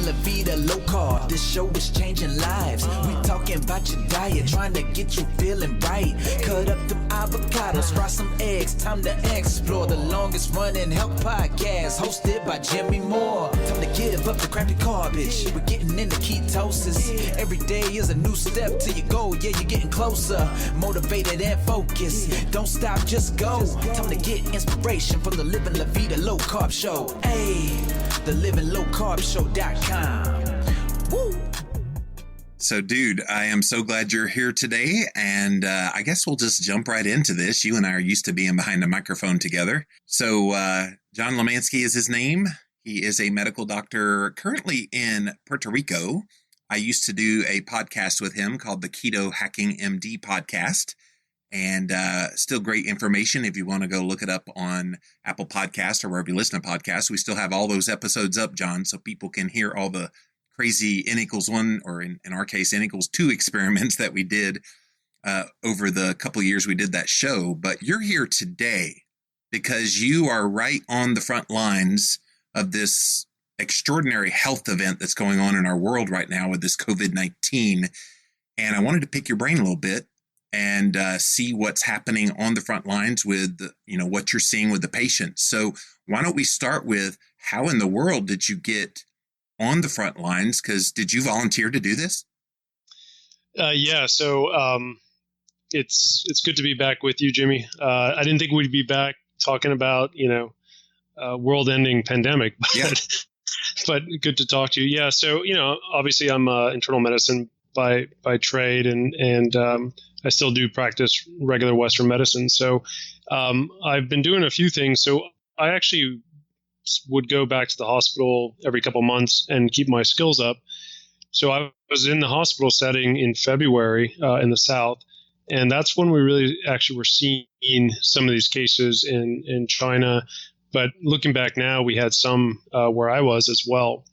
living la vida low carb. This show is changing lives. We talking about your diet, trying to get you feeling right. Cut up them avocados, fry some eggs. Time to explore the longest running health podcast, hosted by Jimmy Moore. Time to give up the crappy garbage. We're getting into ketosis. Every day is a new step to your goal. Yeah, you're getting closer, motivated and focused. Don't stop, just go. Time to get inspiration from the Living La Vida Low Carb Show. Hey, the livinglowcarbshow.com. Woo! So, dude, I am so glad you're here today, and I guess we'll just jump right into this. You and I are used to being behind a microphone together. So, John Limansky is his name. He is a medical doctor currently in Puerto Rico. I used to do a podcast with him called the KetoHacking MD podcast, and still great information if you want to go look it up on Apple Podcasts or wherever you listen to podcasts. We still have all those episodes up, John, so people can hear all the crazy N=1, or in our case, N=2 experiments that we did over the couple of years we did that show. But you're here today because you are right on the front lines of this extraordinary health event that's going on in our world right now with this COVID-19. And I wanted to pick your brain a little bit and see what's happening on the front lines with, what you're seeing with the patients. So why don't we start with, how in the world did you get on the front lines? Because did you volunteer to do this? So it's good to be back with you, Jimmy. I didn't think we'd be back talking about, world-ending pandemic, but good to talk to you. Yeah, so, obviously I'm internal medicine by trade, and I still do practice regular Western medicine. So I've been doing a few things. So I actually would go back to the hospital every couple months and keep my skills up. So I was in the hospital setting in February in the South, and that's when we really actually were seeing some of these cases in China. But looking back now, we had some where I was as well.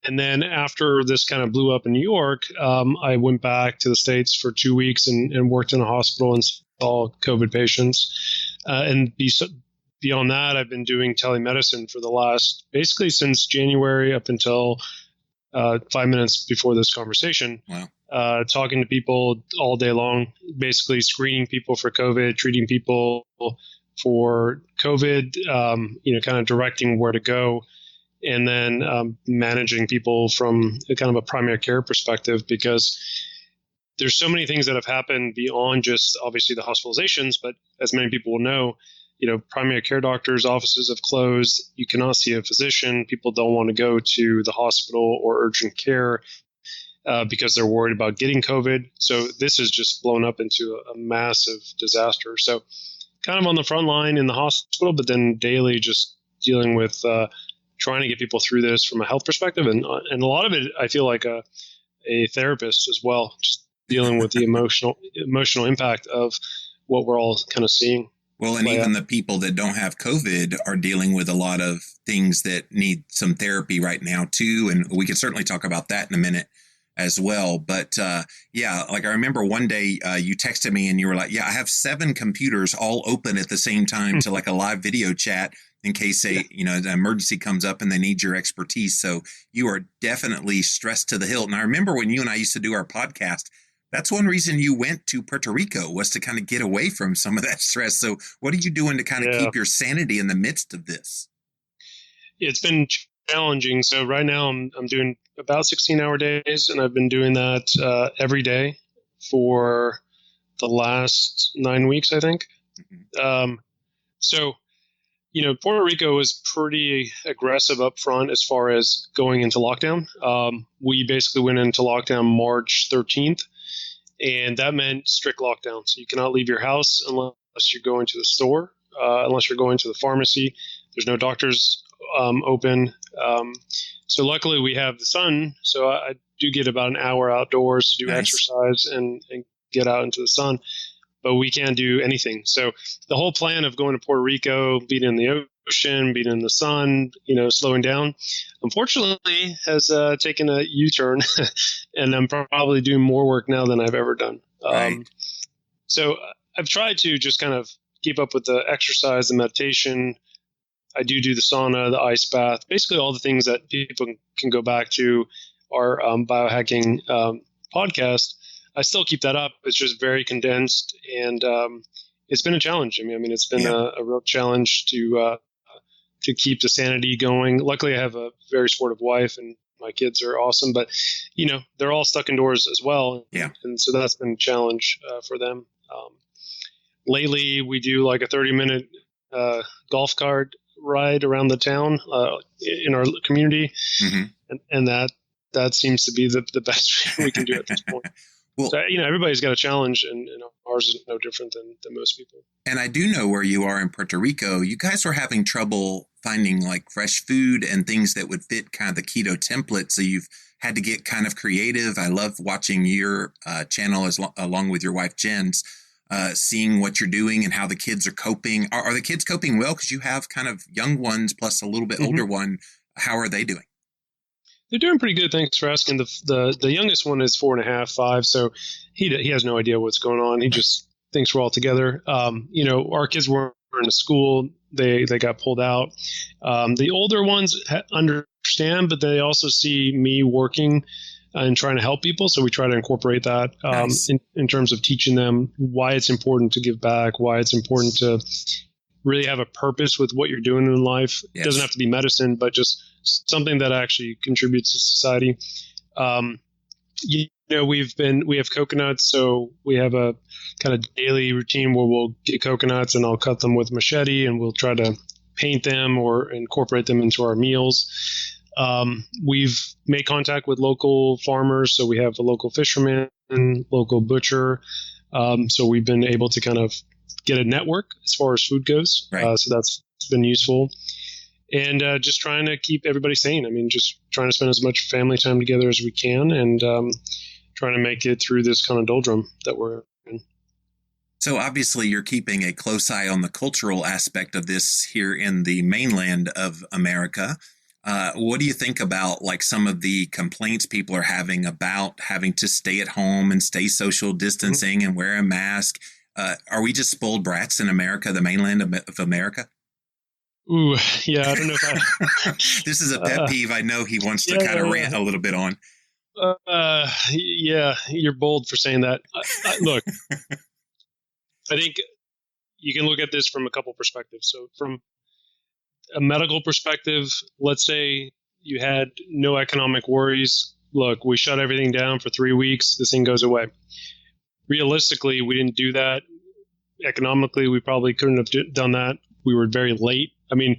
And then after this kind of blew up in New York, I went back to the States for 2 weeks and worked in a hospital and saw COVID patients. Beyond that, I've been doing telemedicine for the last, basically since January up until 5 minutes before this conversation. Wow. Talking to people all day long, basically screening people for COVID, treating people for COVID, kind of directing where to go, and then managing people from a kind of a primary care perspective, because there's so many things that have happened beyond just obviously the hospitalizations, but as many people will know, primary care doctors' offices have closed. You cannot see a physician. People don't want to go to the hospital or urgent care because they're worried about getting COVID. So this has just blown up into a massive disaster. So kind of on the front line in the hospital, but then daily just dealing with trying to get people through this from a health perspective. And a lot of it, I feel like a therapist as well, just dealing with the emotional impact of what we're all kind of seeing. Well, and even the people that don't have COVID are dealing with a lot of things that need some therapy right now, too. And we can certainly talk about that in a minute as well. But like I remember one day you texted me and you were like, I have 7 computers all open at the same time to like a live video chat in case an emergency comes up and they need your expertise. So you are definitely stressed to the hilt. And I remember when you and I used to do our podcast, that's one reason you went to Puerto Rico, was to kind of get away from some of that stress. So what are you doing to kind of keep your sanity in the midst of this? It's been challenging. So right now I'm doing about 16-hour days, and I've been doing that every day for the last 9 weeks, I think. Mm-hmm. Puerto Rico was pretty aggressive up front as far as going into lockdown. We basically went into lockdown March 13th. And that meant strict lockdown. So you cannot leave your house unless you're going to the store, unless you're going to the pharmacy. There's no doctors open. So luckily we have the sun. So I do get about an hour outdoors to do exercise and get out into the sun. But we can't do anything. So the whole plan of going to Puerto Rico, being in the ocean, being in the sun, slowing down, unfortunately has taken a U-turn, and I'm probably doing more work now than I've ever done. Right. So I've tried to just kind of keep up with the exercise and meditation. I do the sauna, the ice bath, basically all the things that people can go back to our biohacking podcast. I still keep that up. It's just very condensed, and it's been a challenge. I mean, it's been a real challenge to keep the sanity going. Luckily, I have a very supportive wife, and my kids are awesome, but they're all stuck indoors as well. Yeah. And so that's been a challenge for them. Lately, we do like a 30-minute golf cart ride around the town in our community. Mm-hmm. And that seems to be the best we can do at this point. Well, so, everybody's got a challenge, and ours is no different than most people. And I do know where you are in Puerto Rico. You guys were having trouble finding like fresh food and things that would fit kind of the keto template. So you've had to get kind of creative. I love watching your channel along with your wife, Jen's, seeing what you're doing and how the kids are coping. Are the kids coping well? Because you have kind of young ones plus a little bit older one. How are they doing? They're doing pretty good. Thanks for asking. The youngest one is 4.5, 5. So he has no idea what's going on. He just thinks we're all together. Our kids weren't in school. They got pulled out. The older ones understand, but they also see me working and trying to help people. So we try to incorporate that Nice. in terms of teaching them why it's important to give back, why it's important to really have a purpose with what you're doing in life. Yes. It doesn't have to be medicine, but just something that actually contributes to society. We have coconuts, so we have a kind of daily routine where we'll get coconuts and I'll cut them with machete and we'll try to paint them or incorporate them into our meals. We've made contact with local farmers, so we have a local fisherman, local butcher. So we've been able to kind of get a network as far as food goes. Right. So that's been useful. And just trying to keep everybody sane. I mean, just trying to spend as much family time together as we can, and trying to make it through this kind of doldrum that we're in. So obviously you're keeping a close eye on the cultural aspect of this here in the mainland of America. What do you think about like some of the complaints people are having about having to stay at home and stay social distancing and wear a mask? Are we just spoiled brats in America, the mainland of America? Ooh, yeah, I don't know if This is a pet peeve I know he wants to kind of rant a little bit on. Yeah, you're bold for saying that. Look, I think you can look at this from a couple perspectives. So from a medical perspective, let's say you had no economic worries. Look, we shut everything down for 3 weeks. This thing goes away. Realistically, we didn't do that. Economically, we probably couldn't have done that. We were very late. I mean,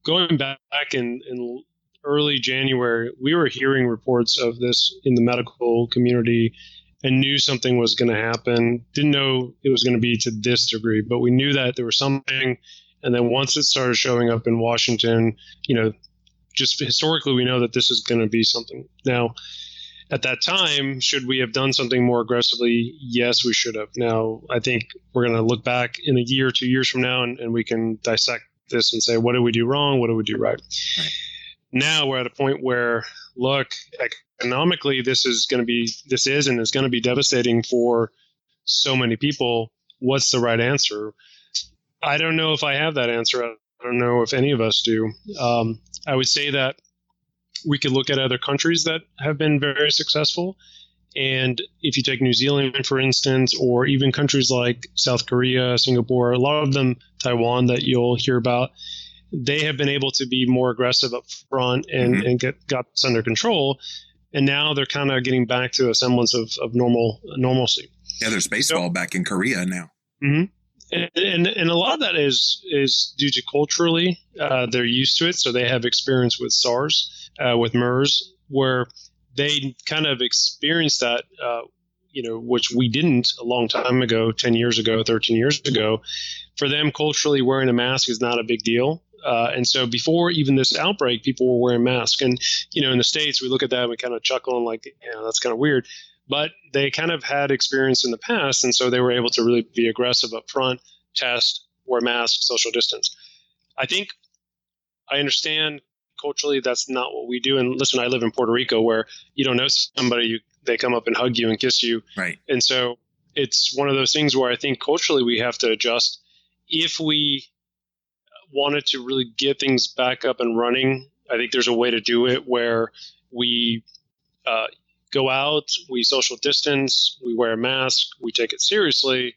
going back in early January, we were hearing reports of this in the medical community and knew something was going to happen. Didn't know it was going to be to this degree, but we knew that there was something. And then once it started showing up in Washington, just historically, we know that this is going to be something. Now, at that time, should we have done something more aggressively? Yes, we should have. Now, I think we're going to look back in a year, 2 years from now, and we can dissect this and say, what did we do wrong? What did we do right? Now we're at a point where, look, economically, this is and is going to be devastating for so many people. What's the right answer? I don't know if I have that answer. I don't know if any of us do. I would say that we could look at other countries that have been very successful. And if you take New Zealand, for instance, or even countries like South Korea, Singapore, a lot of them, Taiwan, that you'll hear about, they have been able to be more aggressive up front and got this under control. And now they're kind of getting back to a semblance of normalcy. Yeah, there's baseball back in Korea now. Mm-hmm. And a lot of that is due to culturally, they're used to it. So they have experience with SARS, with MERS, where they kind of experienced that, which we didn't a long time ago, 10 years ago, 13 years ago. For them, culturally, wearing a mask is not a big deal. And so before even this outbreak, people were wearing masks. And, in the States, we look at that and we kind of chuckle and like, that's kind of weird. But they kind of had experience in the past, and so they were able to really be aggressive up front, test, wear masks, social distance. I think I understand culturally that's not what we do. And listen, I live in Puerto Rico where you don't know somebody, they come up and hug you and kiss you. Right. And so it's one of those things where I think culturally we have to adjust. If we wanted to really get things back up and running, I think there's a way to do it where we go out, we social distance, we wear a mask, we take it seriously.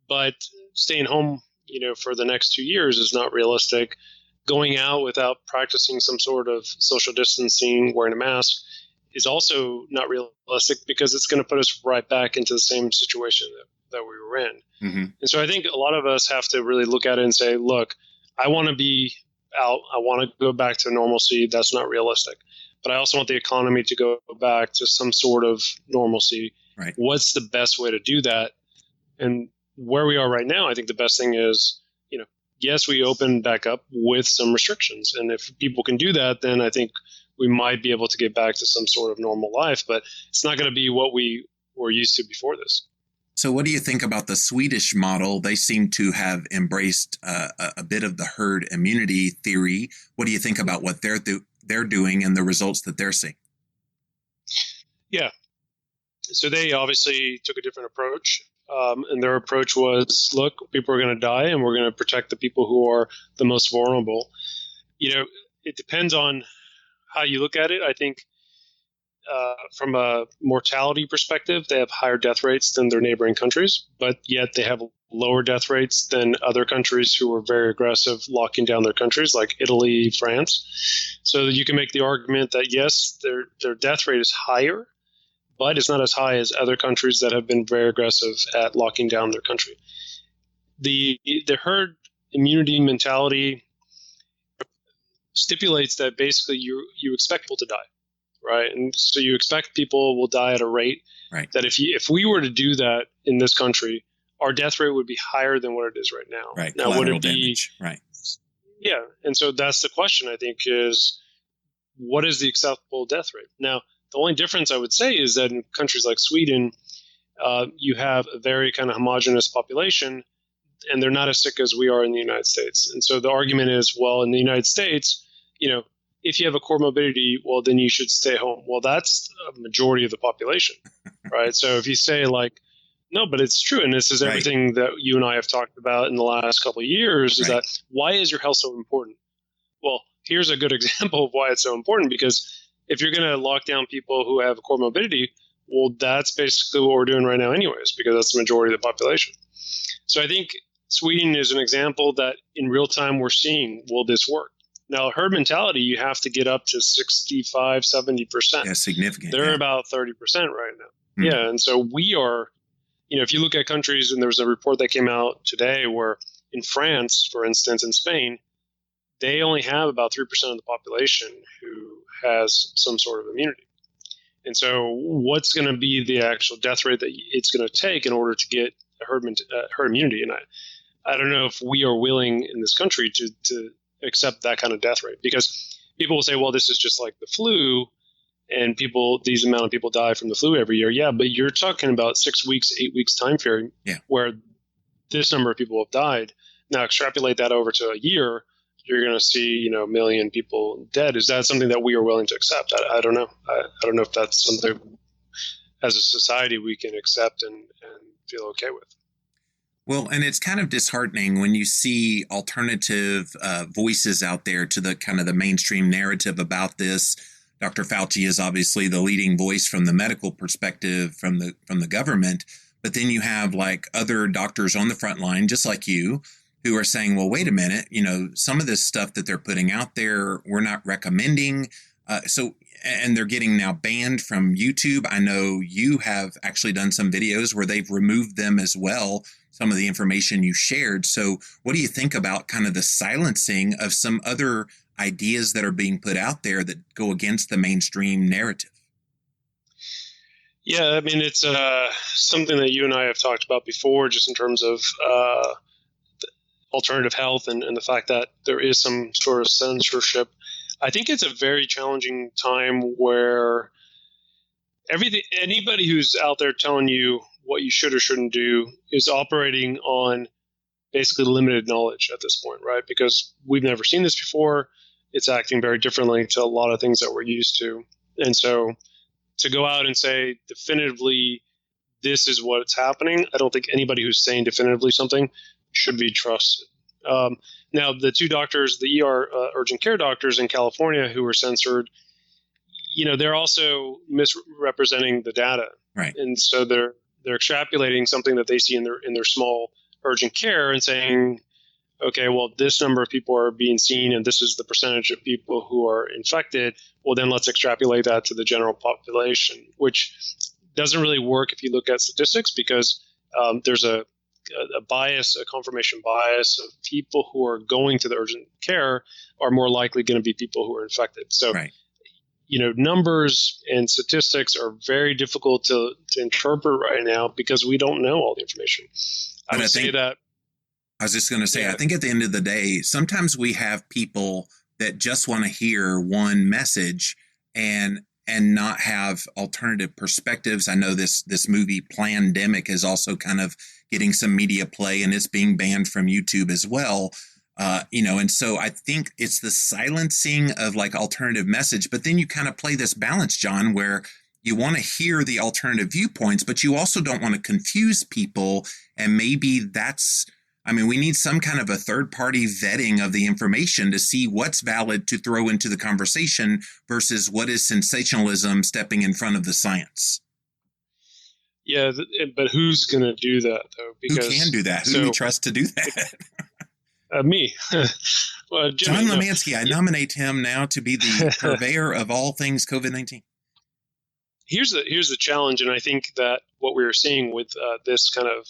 But staying home, for the next 2 years is not realistic. Going out without practicing some sort of social distancing, wearing a mask, is also not realistic because it's going to put us right back into the same situation that we were in. Mm-hmm. And so I think a lot of us have to really look at it and say, look, I want to be out. I want to go back to normalcy. That's not realistic. But I also want the economy to go back to some sort of normalcy. Right. What's the best way to do that? And where we are right now, I think the best thing is, yes, we open back up with some restrictions. And if people can do that, then I think we might be able to get back to some sort of normal life. But it's not going to be what we were used to before this. So what do you think about the Swedish model? They seem to have embraced a bit of the herd immunity theory. What do you think about what they're doing and the results that they're seeing? Yeah. So they obviously took a different approach. And their approach was, look, people are going to die and we're going to protect the people who are the most vulnerable. It depends on how you look at it. I think from a mortality perspective, they have higher death rates than their neighboring countries, but yet they have lower death rates than other countries who were very aggressive locking down their countries, like Italy, France. So you can make the argument that, yes, their death rate is higher, but it's not as high as other countries that have been very aggressive at locking down their country. The herd immunity mentality stipulates that basically you expect people to die, right? And so you expect people will die at a rate that if we were to do that in this country, our death rate would be higher than what it is right now. Right. Now, would it be damage. Right? Yeah, and so that's the question. I think is what is the acceptable death rate now? The only difference I would say is that in countries like Sweden, you have a very kind of homogenous population, and they're not as sick as we are in the United States. And so the argument is, well, in the United States, if you have a comorbidity, well, then you should stay home. Well, that's a majority of the population, right? So if you say no, but it's true, and this is everything that you and I have talked about in the last couple of years, is that why is your health so important? Well, here's a good example of why it's so important, because if you're going to lock down people who have a comorbidity, well, that's basically what we're doing right now anyways, because that's the majority of the population. So I think Sweden is an example that in real time we're seeing, will this work? Now, herd mentality, you have to get up to 65, 70%. Yeah, significant. They're about 30% right now. Mm. Yeah, and so we are, if you look at countries, and there was a report that came out today where in France, for instance, in Spain, they only have about 3% of the population who has some sort of immunity. And so what's going to be the actual death rate that it's going to take in order to get a herd immunity? And I don't know if we are willing in this country to accept that kind of death rate, because people will say, well, this is just like the flu, and these amount of people die from the flu every year. Yeah, but you're talking about 6 weeks, 8 weeks time period where this number of people have died. Now extrapolate that over to a year, you're going to see, 1 million people dead. Is that something that we are willing to accept? I don't know. I don't know if that's something as a society we can accept and feel okay with. Well, and it's kind of disheartening when you see alternative voices out there to the kind of the mainstream narrative about this. Dr. Fauci is obviously the leading voice from the medical perspective from the government, but then you have other doctors on the front line, just like you, who are saying, well, wait a minute, some of this stuff that they're putting out there, we're not recommending. And they're getting now banned from YouTube. I know you have actually done some videos where they've removed them as well, some of the information you shared. So what do you think about kind of the silencing of some other ideas that are being put out there that go against the mainstream narrative? Yeah, I mean, it's something that you and I have talked about before, just in terms of alternative health and the fact that there is some sort of censorship. I think it's a very challenging time where anybody who's out there telling you what you should or shouldn't do is operating on basically limited knowledge at this point, right? Because we've never seen this before. It's acting very differently to a lot of things that we're used to. And so to go out and say definitively, this is what's happening, I don't think anybody who's saying definitively something should be trusted. Now, the two doctors, the ER urgent care doctors in California who were censored, they're also misrepresenting the data, right? And so they're extrapolating something that they see in their small urgent care and saying, okay, well, this number of people are being seen, and this is the percentage of people who are infected. Well, then let's extrapolate that to the general population, which doesn't really work if you look at statistics, because there's a bias, a confirmation bias of people who are going to the urgent care are more likely going to be people who are infected. So, right. Numbers and statistics are very difficult to interpret right now because we don't know all the information. I was just going to say, I think at the end of the day, sometimes we have people that just want to hear one message and not have alternative perspectives. I know this movie Plandemic is also kind of getting some media play, and it's being banned from YouTube as well. And so I think it's the silencing of like alternative message, but then you kind of play this balance, John, where you want to hear the alternative viewpoints, but you also don't want to confuse people. And maybe we need some kind of a third party vetting of the information to see what's valid to throw into the conversation versus what is sensationalism stepping in front of the science. Yeah, but who's going to do that, though? Who can do that? Who do we trust to do that? Me. Well, Jimmy, John Limansky, I nominate him now to be the purveyor of all things COVID-19. Here's the challenge, and I think that what we are seeing with this kind of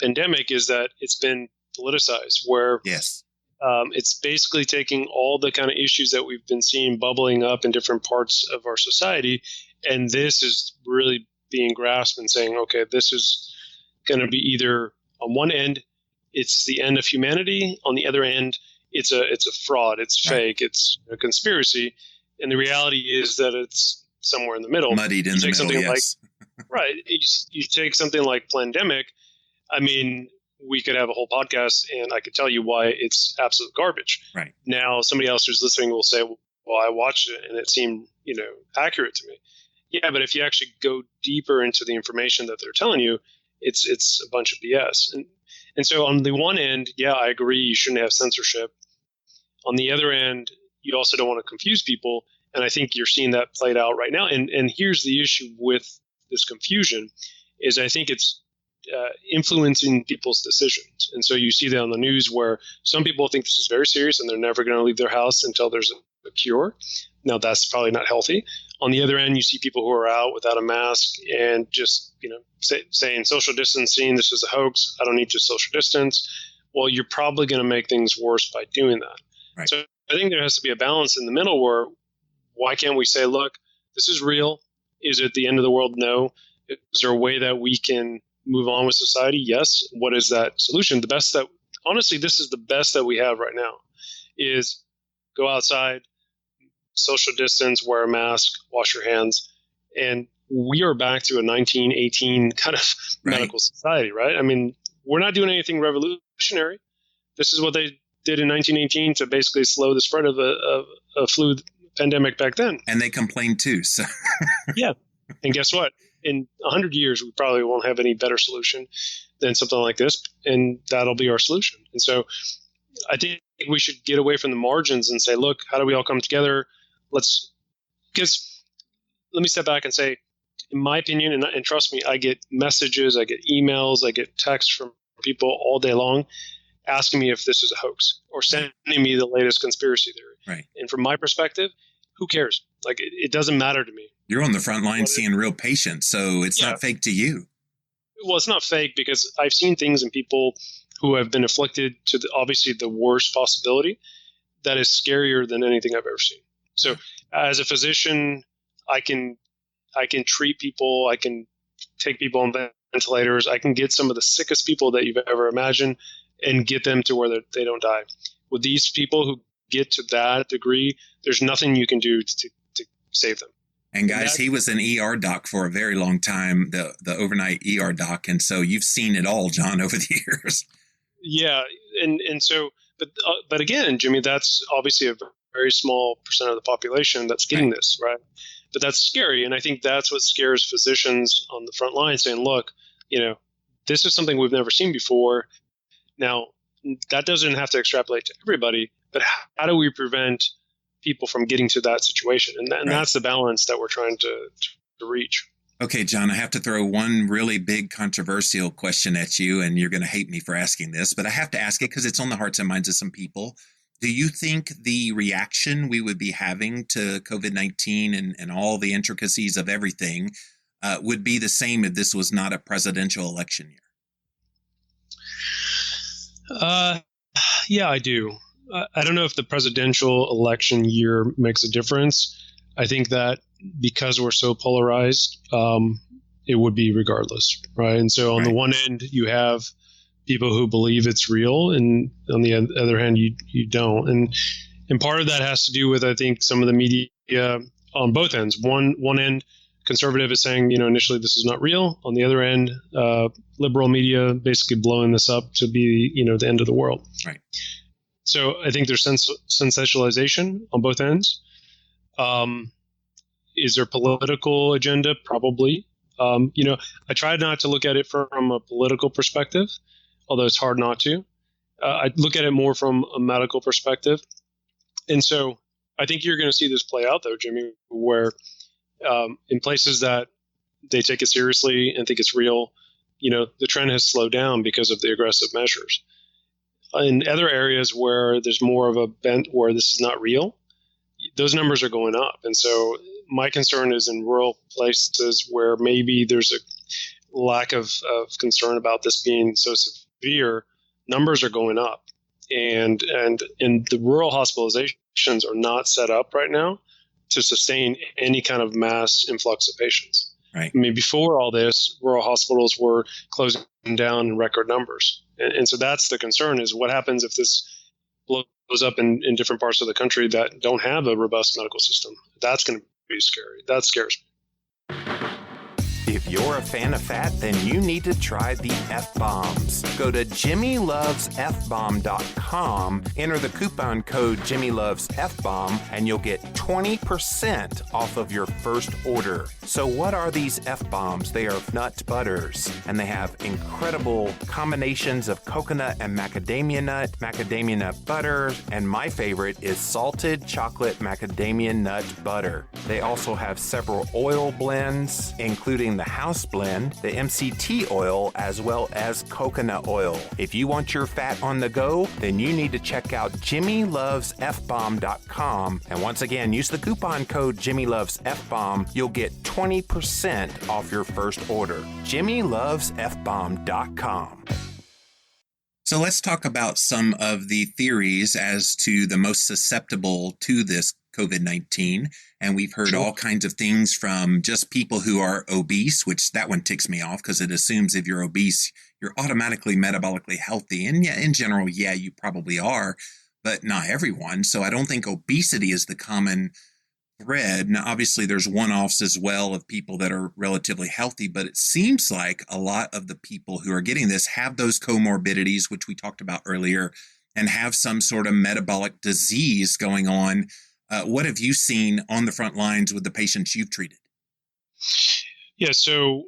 pandemic is that it's been politicized, where yes, it's basically taking all the kind of issues that we've been seeing bubbling up in different parts of our society, and this is really being grasped and saying, okay, this is going to be either on one end, it's the end of humanity. On the other end, it's a fraud. It's fake. It's a conspiracy. And the reality is that it's somewhere in the middle. Muddied in the middle, yes. Right. You take something like Plandemic. I mean, we could have a whole podcast, and I could tell you why it's absolute garbage. Right. Now, somebody else who's listening will say, well, I watched it, and it seemed, accurate to me. Yeah, but if you actually go deeper into the information that they're telling you, it's a bunch of BS. And so on the one end, yeah, I agree, you shouldn't have censorship. On the other end, you also don't want to confuse people. And I think you're seeing that played out right now. And here's the issue with this confusion is I think it's influencing people's decisions. And so you see that on the news where some people think this is very serious and they're never going to leave their house until there's a cure. Now, that's probably not healthy. On the other end, you see people who are out without a mask and just, saying social distancing, this is a hoax, I don't need to social distance. Well, you're probably going to make things worse by doing that. Right. So I think there has to be a balance in the middle where why can't we say, look, this is real. Is it the end of the world? No. Is there a way that we can move on with society? Yes. What is that solution? Honestly, this is the best that we have right now is go outside, social distance, wear a mask, wash your hands. And we are back to a 1918 kind of medical society, right? I mean, we're not doing anything revolutionary. This is what they did in 1918 to basically slow the spread of a flu pandemic back then. And they complained too. So yeah. And guess what? In 100 years, we probably won't have any better solution than something like this. And that'll be our solution. And so I think we should get away from the margins and say, look, how do we all come together? Because let me step back and say, in my opinion, and trust me, I get messages, I get emails, I get texts from people all day long asking me if this is a hoax or sending me the latest conspiracy theory. Right. And from my perspective, who cares? Like, it doesn't matter to me. You're on the front line seeing real patients, so it's not fake to you. Well, it's not fake because I've seen things in people who have been afflicted to obviously the worst possibility that is scarier than anything I've ever seen. So as a physician, I can treat people. I can take people on ventilators. I can get some of the sickest people that you've ever imagined and get them to where they don't die. With these people who get to that degree, there's nothing you can do to save them. And guys, he was an ER doc for a very long time, the overnight ER doc. And so you've seen it all, John, over the years. Yeah. And so, but again, Jimmy, that's obviously a very small percent of the population that's getting this, right? But that's scary. And I think that's what scares physicians on the front line saying, look, this is something we've never seen before. Now, that doesn't have to extrapolate to everybody, but how do we prevent people from getting to that situation? And that's the balance that we're trying to reach. Okay, John, I have to throw one really big controversial question at you, and you're going to hate me for asking this, but I have to ask it because it's on the hearts and minds of some people. Do you think the reaction we would be having to COVID-19 and all the intricacies of everything would be the same if this was not a presidential election year? Yeah, I do. I don't know if the presidential election year makes a difference. I think that because we're so polarized, it would be regardless, right? And so on the one end, you have people who believe it's real, and on the other hand, you don't. And part of that has to do with, I think, some of the media on both ends. One end, conservative is saying, initially this is not real. On the other end, liberal media basically blowing this up to be, the end of the world. Right. So I think there's sensationalization on both ends. Is there political agenda? Probably. I try not to look at it from a political perspective, although it's hard not to. I look at it more from a medical perspective. And so I think you're going to see this play out, though, Jimmy, where in places that they take it seriously and think it's real, the trend has slowed down because of the aggressive measures. In other areas where there's more of a bent where this is not real, those numbers are going up. And so my concern is in rural places where maybe there's a lack of concern about this being so severe, numbers are going up. And the rural hospitalizations are not set up right now to sustain any kind of mass influx of patients. Right. I mean, before all this, rural hospitals were closing down in record numbers. And so that's the concern, is what happens if this blows up in different parts of the country that don't have a robust medical system. That's going to be scary. That scares me. If you're a fan of fat, then you need to try the F-Bombs. Go to JimmyLovesFBomb.com, enter the coupon code JimmyLovesFBomb, and you'll get 20% off of your first order. So what are these F-Bombs? They are nut butters, and they have incredible combinations of coconut and macadamia nut butter, and my favorite is salted chocolate macadamia nut butter. They also have several oil blends, including the house blend, the MCT oil, as well as coconut oil. If you want your fat on the go, then you need to check out JimmyLovesFBomb.com. And once again, use the coupon code JimmyLovesFBomb. You'll get 20% off your first order. JimmyLovesFBomb.com. So let's talk about some of the theories as to the most susceptible to this COVID-19. And we've heard all kinds of things from just people who are obese, which that one ticks me off because it assumes if you're obese, you're automatically metabolically healthy. And yeah, in general, yeah, you probably are, but not everyone. So I don't think obesity is the common thread. Now, obviously, there's one-offs as well of people that are relatively healthy, but it seems like a lot of the people who are getting this have those comorbidities, which we talked about earlier, and have some sort of metabolic disease going on. What have you seen on the front lines with the patients you've treated? Yeah, so,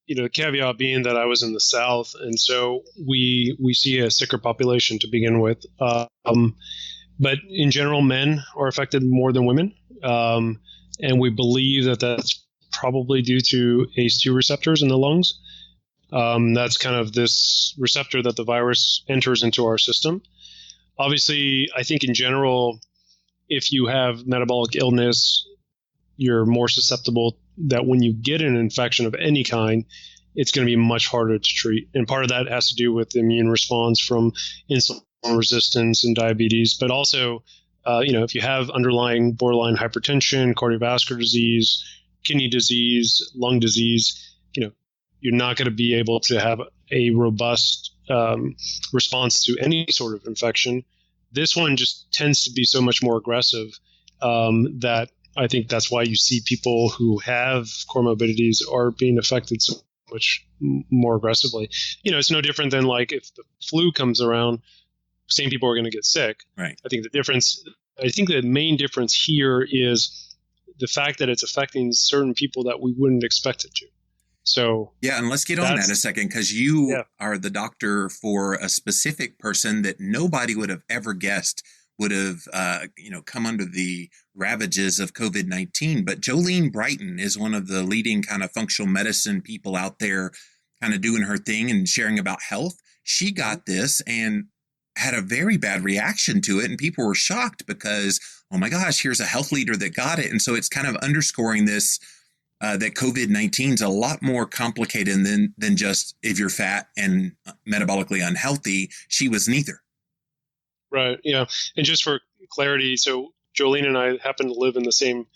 the caveat being that I was in the South, and so we see a sicker population to begin with. But in general, men are affected more than women. And we believe that that's probably due to ACE2 receptors in the lungs. That's kind of this receptor that the virus enters into our system. Obviously, I think in general, if you have metabolic illness, you're more susceptible that when you get an infection of any kind, it's going to be much harder to treat. And part of that has to do with the immune response from insulin resistance and diabetes, but also, if you have underlying borderline hypertension, cardiovascular disease, kidney disease, lung disease, you're not going to be able to have a robust response to any sort of infection. This one just tends to be so much more aggressive that I think that's why you see people who have comorbidities are being affected so much more aggressively. It's no different than like if the flu comes around, same people are going to get sick. Right. I think the main difference here is the fact that it's affecting certain people that we wouldn't expect it to. So yeah, and let's get on that a second, because you are the doctor for a specific person that nobody would have ever guessed would have, come under the ravages of COVID-19. But Jolene Brighton is one of the leading kind of functional medicine people out there, kind of doing her thing and sharing about health. She got this and had a very bad reaction to it, and people were shocked because, oh my gosh, here's a health leader that got it. And so it's kind of underscoring this. That COVID-19 is a lot more complicated than just if you're fat and metabolically unhealthy. She was neither. Right. Yeah. And just for clarity, so Jolene and I happen to live in the same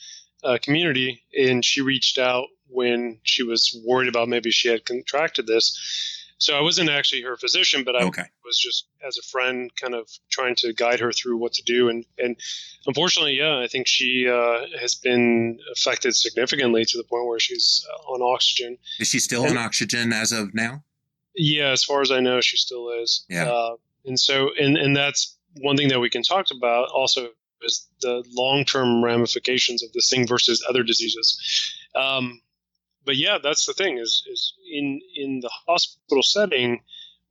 community, and she reached out when she was worried about maybe she had contracted this. So I wasn't actually her physician, but I was just as a friend kind of trying to guide her through what to do. And unfortunately, I think she has been affected significantly to the point where she's on oxygen. Is she still on oxygen as of now? Yeah, as far as I know, she still is. Yeah. And so, and that's one thing that we can talk about also is the long-term ramifications of this thing versus other diseases. But yeah, that's the thing is in the hospital setting,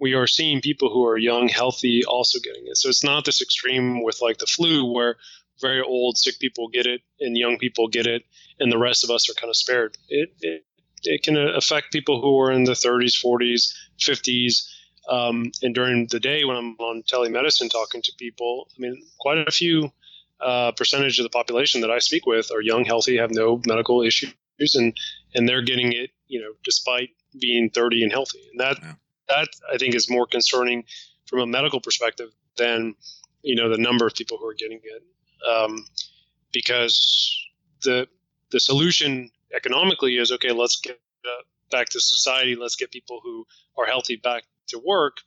we are seeing people who are young, healthy, also getting it. So it's not this extreme with like the flu where very old, sick people get it and young people get it, and the rest of us are kind of spared. It can affect people who are in the 30s, 40s, 50s. And during the day when I'm on telemedicine talking to people, I mean, quite a few percentage of the population that I speak with are young, healthy, have no medical issues. And they're getting it, despite being 30 and healthy. And that I think is more concerning from a medical perspective than, the number of people who are getting it. Because the solution economically is, okay, let's get back to society. Let's get people who are healthy back to work.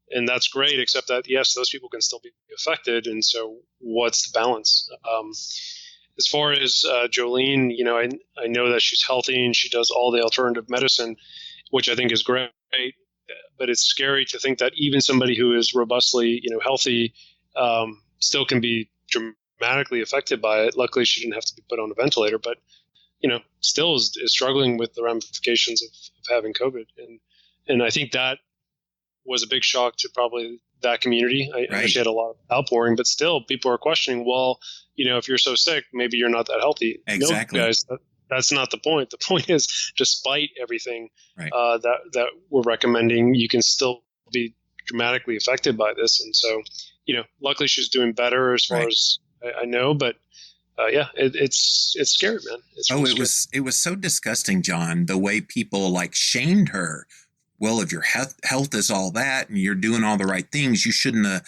And that's great, except that, yes, those people can still be affected. And so what's the balance? As far as Jolene, I know that she's healthy and she does all the alternative medicine, which I think is great. But it's scary to think that even somebody who is robustly, healthy, still can be dramatically affected by it. Luckily, she didn't have to be put on a ventilator, but still is struggling with the ramifications of having COVID. And I think that was a big shock to probably that community. I actually had a lot of outpouring, but still people are questioning, well, if you're so sick, maybe you're not that healthy. Exactly. No, guys, that's not the point. The point is, despite everything that we're recommending, you can still be dramatically affected by this. And so, luckily she's doing better as far as I know, but it's scary, man. It's really scary. It was so disgusting, John, the way people shamed her. Well, if your health is all that and you're doing all the right things, you shouldn't have,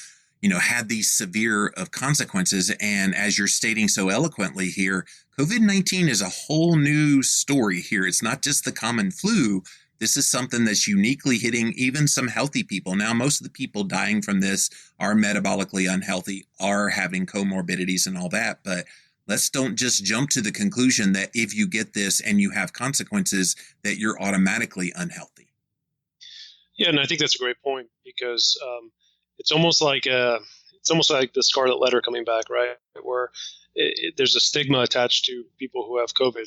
had these severe of consequences. And as you're stating so eloquently here, COVID-19 is a whole new story here. It's not just the common flu. This is something that's uniquely hitting even some healthy people. Now, most of the people dying from this are metabolically unhealthy, are having comorbidities and all that. But let's don't just jump to the conclusion that if you get this and you have consequences, that you're automatically unhealthy. Yeah, and I think that's a great point because it's almost like the scarlet letter coming back, right? Where there's a stigma attached to people who have COVID.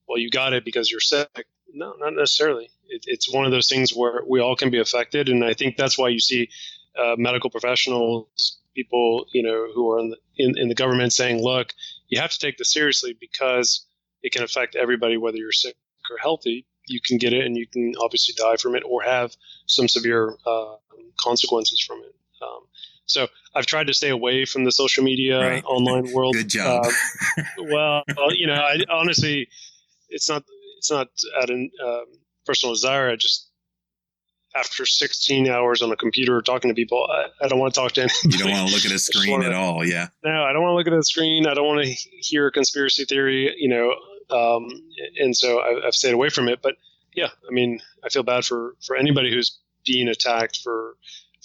Well, you got it because you're sick. No, not necessarily. It's one of those things where we all can be affected, and I think that's why you see medical professionals, people who are in the government saying, "Look, you have to take this seriously because it can affect everybody, whether you're sick or healthy." You can get it and you can obviously die from it or have some severe consequences from it. So I've tried to stay away from the social media online world. Good job. I honestly, it's not at a personal desire. I just, after 16 hours on a computer talking to people, I don't want to talk to anybody. You don't want to look at a screen at all. Yeah. No, I don't want to look at a screen. I don't want to hear a conspiracy theory, and so I've stayed away from it. But yeah, I mean, I feel bad for anybody who's being attacked for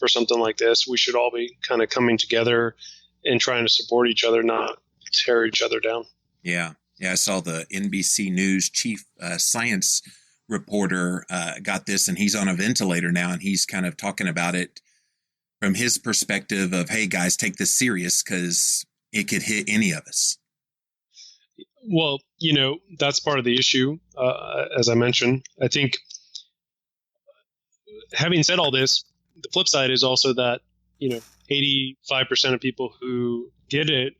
something like this. We should all be kind of coming together and trying to support each other, not tear each other down. Yeah. I saw the NBC News chief science reporter got this, and he's on a ventilator now, and he's kind of talking about it from his perspective of, hey guys, take this serious because it could hit any of us. Well, that's part of the issue, as I mentioned. I think, having said all this, the flip side is also that, 85% of people who get it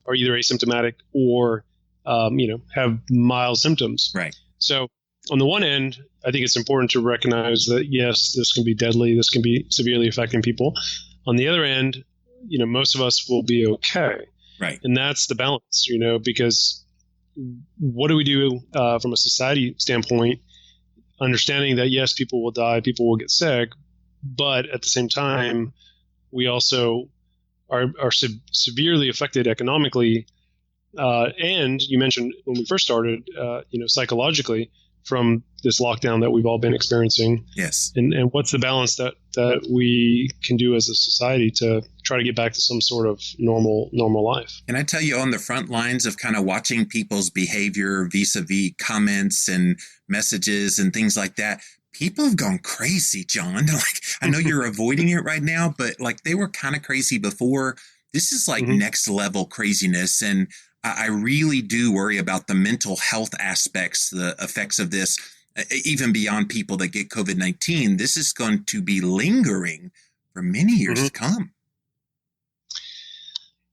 are either asymptomatic or, have mild symptoms. Right. So on the one end, I think it's important to recognize that, yes, this can be deadly. This can be severely affecting people. On the other end, most of us will be okay. Right. And that's the balance, because what do we do from a society standpoint, understanding that, yes, people will die, people will get sick, but at the same time, we also are severely affected economically. And you mentioned when we first started, psychologically, from this lockdown that we've all been experiencing. Yes. And what's the balance that we can do as a society to try to get back to some sort of normal life? Can I tell you, on the front lines of kind of watching people's behavior vis-a-vis comments and messages and things like that, people have gone crazy, John. Like, I know you're avoiding it right now, but like, they were kind of crazy before. This is like next level craziness. And I really do worry about the mental health aspects, the effects of this, even beyond people that get COVID-19. This is going to be lingering for many years to come.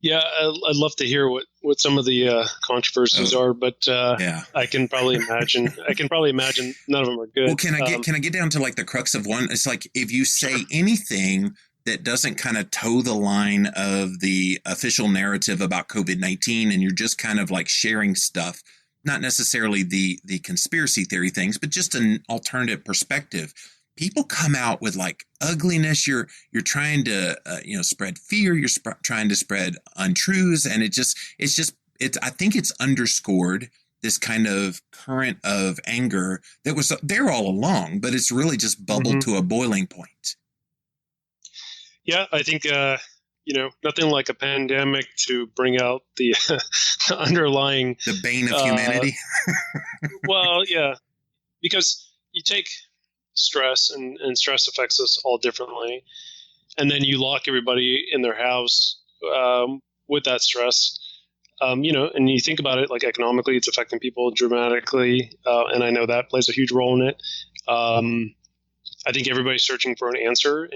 Yeah, I'd love to hear what some of the controversies are, but I can probably imagine. None of them are good. Well, can I get down to like the crux of one? It's like, if you say anything that doesn't kind of toe the line of the official narrative about COVID-19, and you're just kind of like sharing stuff, not necessarily the conspiracy theory things, but just an alternative perspective, people come out with like ugliness. You're trying to spread fear. You're trying to spread untruths, and I think it's underscored this kind of current of anger that was there all along, but it's really just bubbled to a boiling point. Yeah, I think, nothing like a pandemic to bring out the underlying... The bane of humanity? Well, yeah, because you take stress, and stress affects us all differently, and then you lock everybody in their house with that stress, and you think about it, like economically, it's affecting people dramatically, and I know that plays a huge role in it. I think everybody's searching for an answer,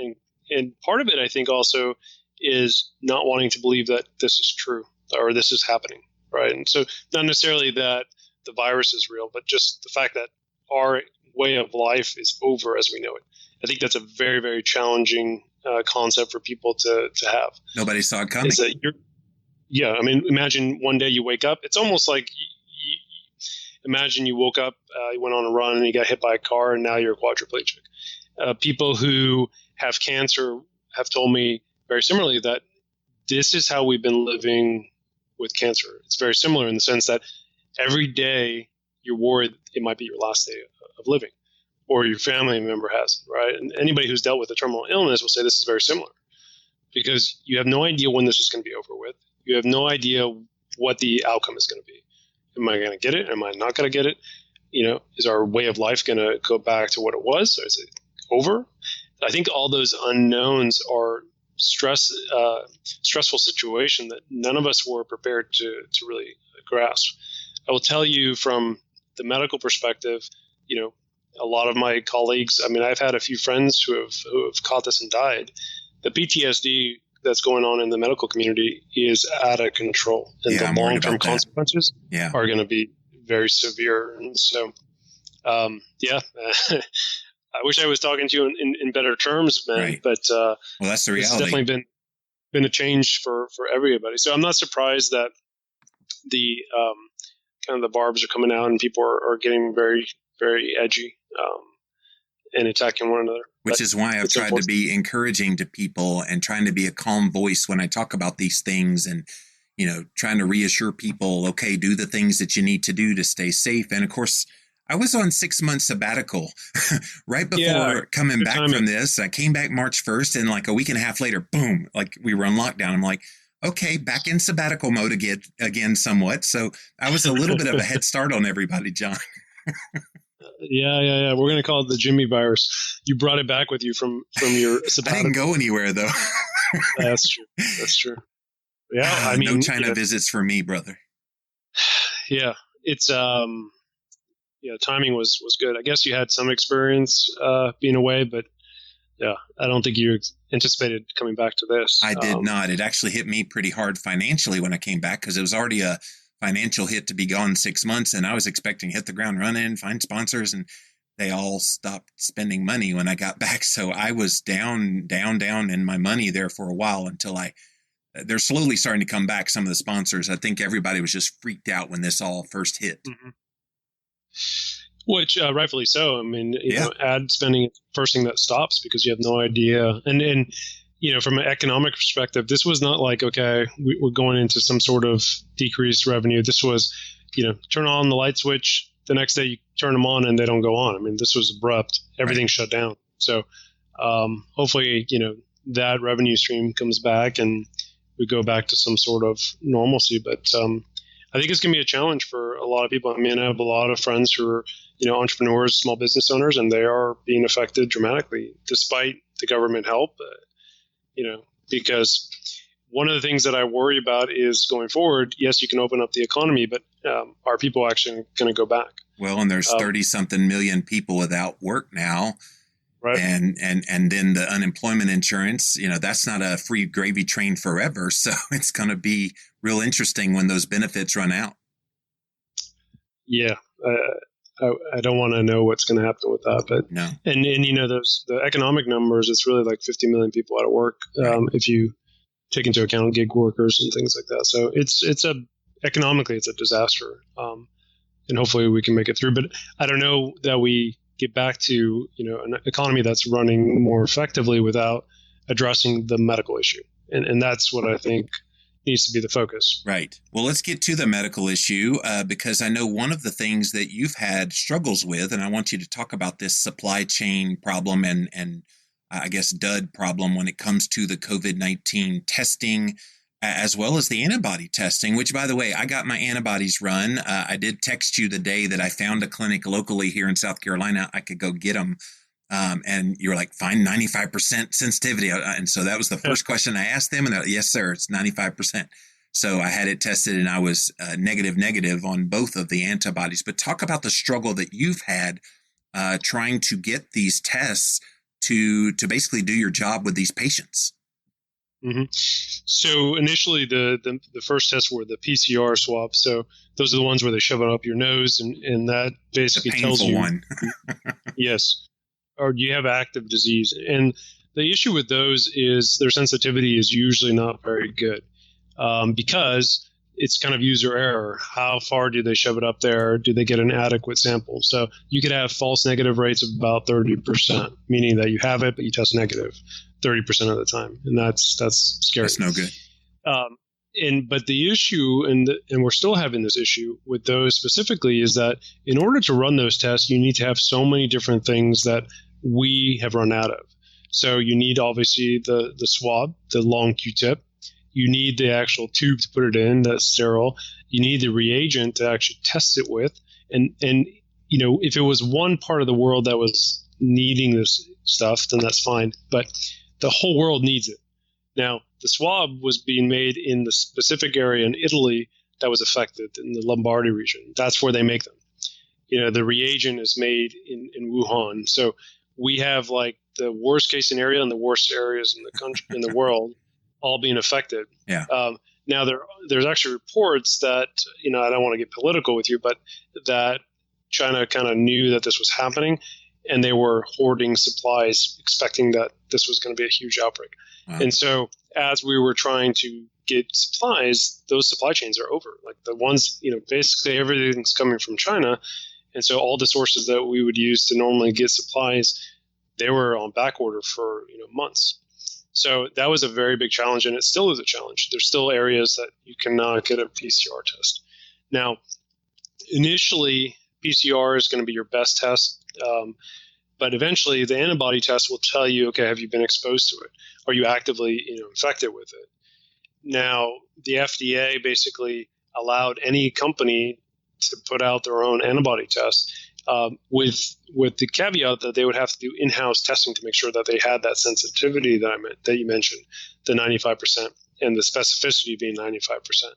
and part of it, I think, also is not wanting to believe that this is true or this is happening, right? And so not necessarily that the virus is real, but just the fact that our way of life is over as we know it. I think that's a very, very challenging concept for people to have. Nobody saw it coming. I mean, imagine one day you wake up. It's almost like imagine you woke up, you went on a run, and you got hit by a car, and now you're quadriplegic. People who have cancer have told me very similarly that this is how we've been living with cancer. It's very similar in the sense that every day you're worried it might be your last day of living, or your family member has, right? And anybody who's dealt with a terminal illness will say this is very similar, because you have no idea when this is going to be over with. You have no idea what the outcome is going to be. Am I going to get it? Am I not going to get it? Is our way of life going to go back to what it was? Or is it over? I think all those unknowns are stressful situation that none of us were prepared to really grasp. I will tell you from the medical perspective, a lot of my colleagues, I mean, I've had a few friends who have caught this and died. The PTSD that's going on in the medical community is out of control, and the long-term consequences are going to be very severe. And so, I wish I was talking to you in better terms, man. Right. But well, that's the reality. It's definitely been a change for everybody. So I'm not surprised that the kind of the barbs are coming out and people are getting very, very edgy and attacking one another. Which is why I've tried to be encouraging to people and trying to be a calm voice when I talk about these things, and trying to reassure people, okay, do the things that you need to do to stay safe. And of course, I was on 6 months sabbatical right before coming back from this. I came back March 1st, and like a week and a half later, boom, like we were on lockdown. I'm like, okay, back in sabbatical mode again somewhat. So I was a little bit of a head start on everybody, John. Yeah. We're going to call it the Jimmy virus. You brought it back with you from your sabbatical. I didn't go anywhere, though. That's true. Yeah, I mean, no China visits for me, brother. Yeah. It's timing was good. I guess you had some experience being away, but yeah, I don't think you anticipated coming back to this. I did not. It actually hit me pretty hard financially when I came back, because it was already a financial hit to be gone 6 months, and I was expecting to hit the ground running, find sponsors, and they all stopped spending money when I got back. So I was down in my money there for a while until they're slowly starting to come back, some of the sponsors. I think everybody was just freaked out when this all first hit. Mm-hmm. Which rightfully so. I mean, you know, ad spending is the first thing that stops because you have no idea. And you know, from an economic perspective, this was not like, okay, we're going into some sort of decreased revenue. This was, you know, turn on the light switch. The next day you turn them on and they don't go on. I mean, this was abrupt. Everything shut down. So hopefully, you know, that revenue stream comes back and we go back to some sort of normalcy. But I think it's going to be a challenge for a lot of people. I mean, I have a lot of friends who are, you know, entrepreneurs, small business owners, and they are being affected dramatically despite the government help, you know, because one of the things that I worry about is going forward, yes, you can open up the economy, but are people actually going to go back? Well, and there's 30-something million people without work now. Right. And then the unemployment insurance, you know, that's not a free gravy train forever. So it's going to be real interesting when those benefits run out. Yeah. I don't want to know what's going to happen with that, but no. And you know, the economic numbers, it's really like 50 million people out of work. Right. If you take into account gig workers and things like that. So economically, it's a disaster. And hopefully we can make it through, but I don't know that we get back to, you know, an economy that's running more effectively without addressing the medical issue. And that's what I think needs to be the focus. Right. Well, let's get to the medical issue because I know one of the things that you've had struggles with, and I want you to talk about this supply chain problem and I guess dud problem when it comes to the COVID-19 testing, as well as the antibody testing, which, by the way, I got my antibodies run. I did text you the day that I found a clinic locally here in South Carolina. I could go get them. And you were like, fine, 95% sensitivity. And so that was the first question I asked them. And they're like, yes, sir, it's 95%. So I had it tested and I was negative on both of the antibodies. But talk about the struggle that you've had trying to get these tests to basically do your job with these patients. Mm-hmm. So initially, the first tests were the PCR swab. So those are the ones where they shove it up your nose, and that basically tells you, one. yes, or do you have active disease. And the issue with those is their sensitivity is usually not very good because it's kind of user error. How far do they shove it up there? Do they get an adequate sample? So you could have false negative rates of about 30%, meaning that you have it, but you test negative 30% of the time. And that's scary. That's no good. But the issue, and we're still having this issue with those specifically, is that in order to run those tests, you need to have so many different things that we have run out of. So you need obviously the swab, the long Q-tip. You need the actual tube to put it in that's sterile. You need the reagent to actually test it with. And you know, if it was one part of the world that was needing this stuff, then that's fine. But the whole world needs it. Now, the swab was being made in the specific area in Italy that was affected, in the Lombardy region. That's where they make them. You know, the reagent is made in Wuhan. So we have like the worst case scenario and the worst areas in the country, in the world, all being affected. Yeah. Now there's actually reports that, you know, I don't want to get political with you, but that China kind of knew that this was happening and they were hoarding supplies, expecting that this was going to be a huge outbreak. Wow. And so as we were trying to get supplies, those supply chains are over. Like the ones, you know, basically everything's coming from China. And so all the sources that we would use to normally get supplies, they were on back order for, you know, months. So that was a very big challenge, and it still is a challenge. There's still areas that you cannot get a PCR test. Now, initially, PCR is going to be your best test, but eventually the antibody test will tell you, okay, have you been exposed to it? Are you actively, you know, infected with it? Now, the FDA basically allowed any company to put out their own antibody test, with the caveat that they would have to do in-house testing to make sure that they had that sensitivity that you mentioned, the 95%, and the specificity being 95%.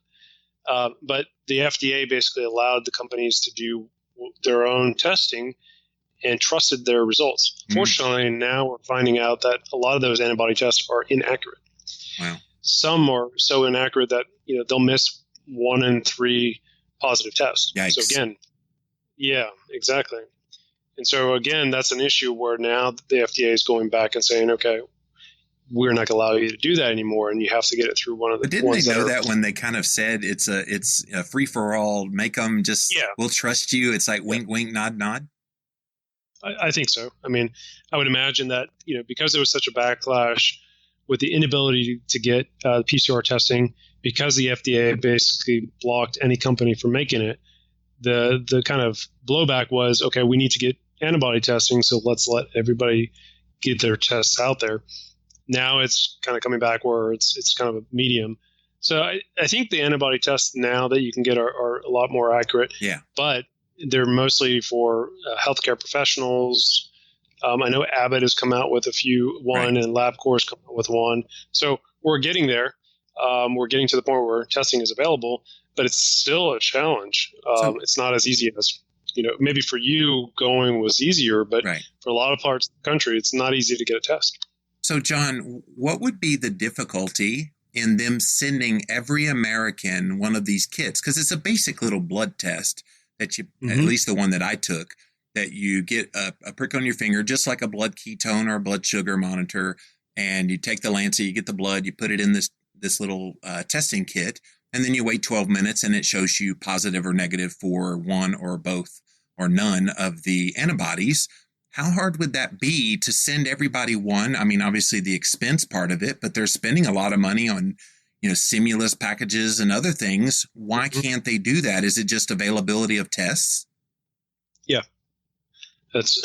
But the FDA basically allowed the companies to do their own testing and trusted their results. Fortunately, now we're finding out that a lot of those antibody tests are inaccurate. Wow. Some are so inaccurate that they'll miss 1 in 3 positive tests. Yikes. So again, yeah, exactly. And so again, that's an issue where now the FDA is going back and saying, okay, we're not going to allow you to do that anymore, and you have to get it through one of the. But didn't ones they know that when they kind of said it's a free for all, make them just we'll trust you. It's like wink, wink, nod, nod. I think so. I mean, I would imagine that because there was such a backlash with the inability to get PCR testing, because the FDA basically blocked any company from making it. The kind of blowback was, okay, we need to get antibody testing, so let's let everybody get their tests out there. Now it's kind of coming back where it's kind of a medium. So I think the antibody tests now that you can get are a lot more accurate. Yeah. But they're mostly for healthcare professionals. I know Abbott has come out with one, and LabCorp's come out with one. So we're getting there. We're getting to the point where testing is available, but it's still a challenge. It's not as easy as, maybe for you going was easier, but for a lot of parts of the country, it's not easy to get a test. So, John, what would be the difficulty in them sending every American one of these kits? Because it's a basic little blood test that you, at least the one that I took, that you get a prick on your finger, just like a blood ketone or a blood sugar monitor, and you take the Lancet, you get the blood, you put it in this little testing kit, and then you wait 12 minutes, and it shows you positive or negative for one or both or none of the antibodies. How hard would that be to send everybody one? I mean, obviously the expense part of it, but they're spending a lot of money on, stimulus packages and other things. Why can't they do that? Is it just availability of tests? Yeah. That's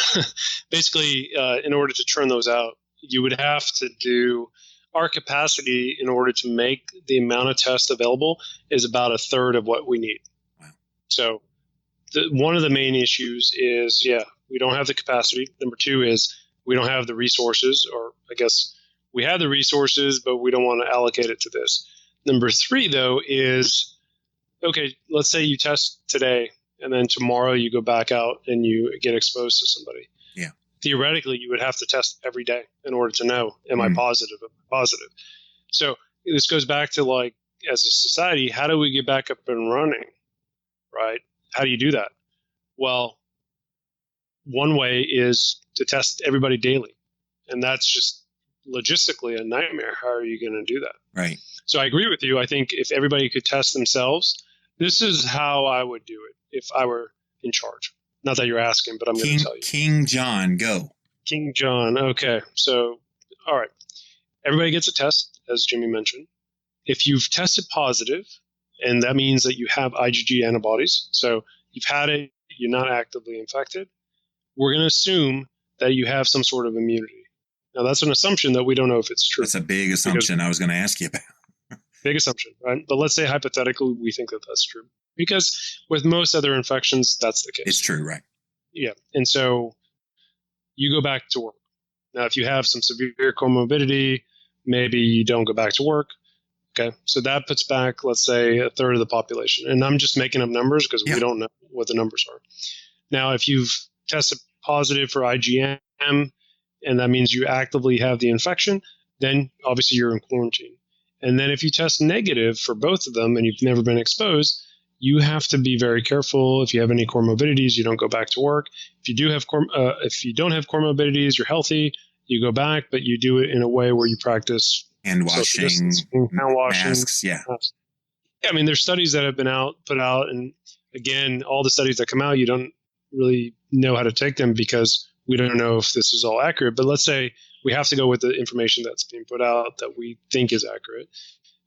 basically, in order to churn those out, you would have to do our capacity in order to make the amount of tests available is about 1/3 of what we need. Wow. So one of the main issues is, we don't have the capacity. Number 2 is we don't have the resources, or I guess we have the resources, but we don't want to allocate it to this. Number 3, though, is, okay, let's say you test today and then tomorrow you go back out and you get exposed to somebody. Yeah. Theoretically, you would have to test every day in order to know, am I positive? Am I positive? So this goes back to, like, as a society, how do we get back up and running, right? How do you do that? Well, one way is to test everybody daily. And that's just logistically a nightmare. How are you going to do that? Right. So I agree with you. I think if everybody could test themselves, this is how I would do it if I were in charge. Not that you're asking, but I'm going to tell you. King John, go. King John. Okay. So, all right. Everybody gets a test, as Jimmy mentioned. If you've tested positive, and that means that you have IgG antibodies, so you've had it, you're not actively infected, we're going to assume that you have some sort of immunity. Now, that's an assumption that we don't know if it's true. That's a big assumption I was going to ask you about. Big assumption, right? But let's say hypothetically we think that that's true. Because with most other infections, that's the case. It's true, right? Yeah. And so you go back to work. Now, if you have some severe comorbidity, maybe you don't go back to work. Okay. So that puts back, let's say, 1/3 of the population. And I'm just making up numbers because we don't know what the numbers are. Now, if you've tested positive for IgM, and that means you actively have the infection, then obviously you're in quarantine. And then if you test negative for both of them and you've never been exposed, you have to be very careful. If you have any comorbidities, you don't go back to work. If you do have if you don't have comorbidities, you're healthy, you go back, but you do it in a way where you practice hand washing, masks. Yeah. I mean, there's studies that have been put out, and again, all the studies that come out, you don't really know how to take them because we don't know if this is all accurate. But let's say we have to go with the information that's being put out that we think is accurate.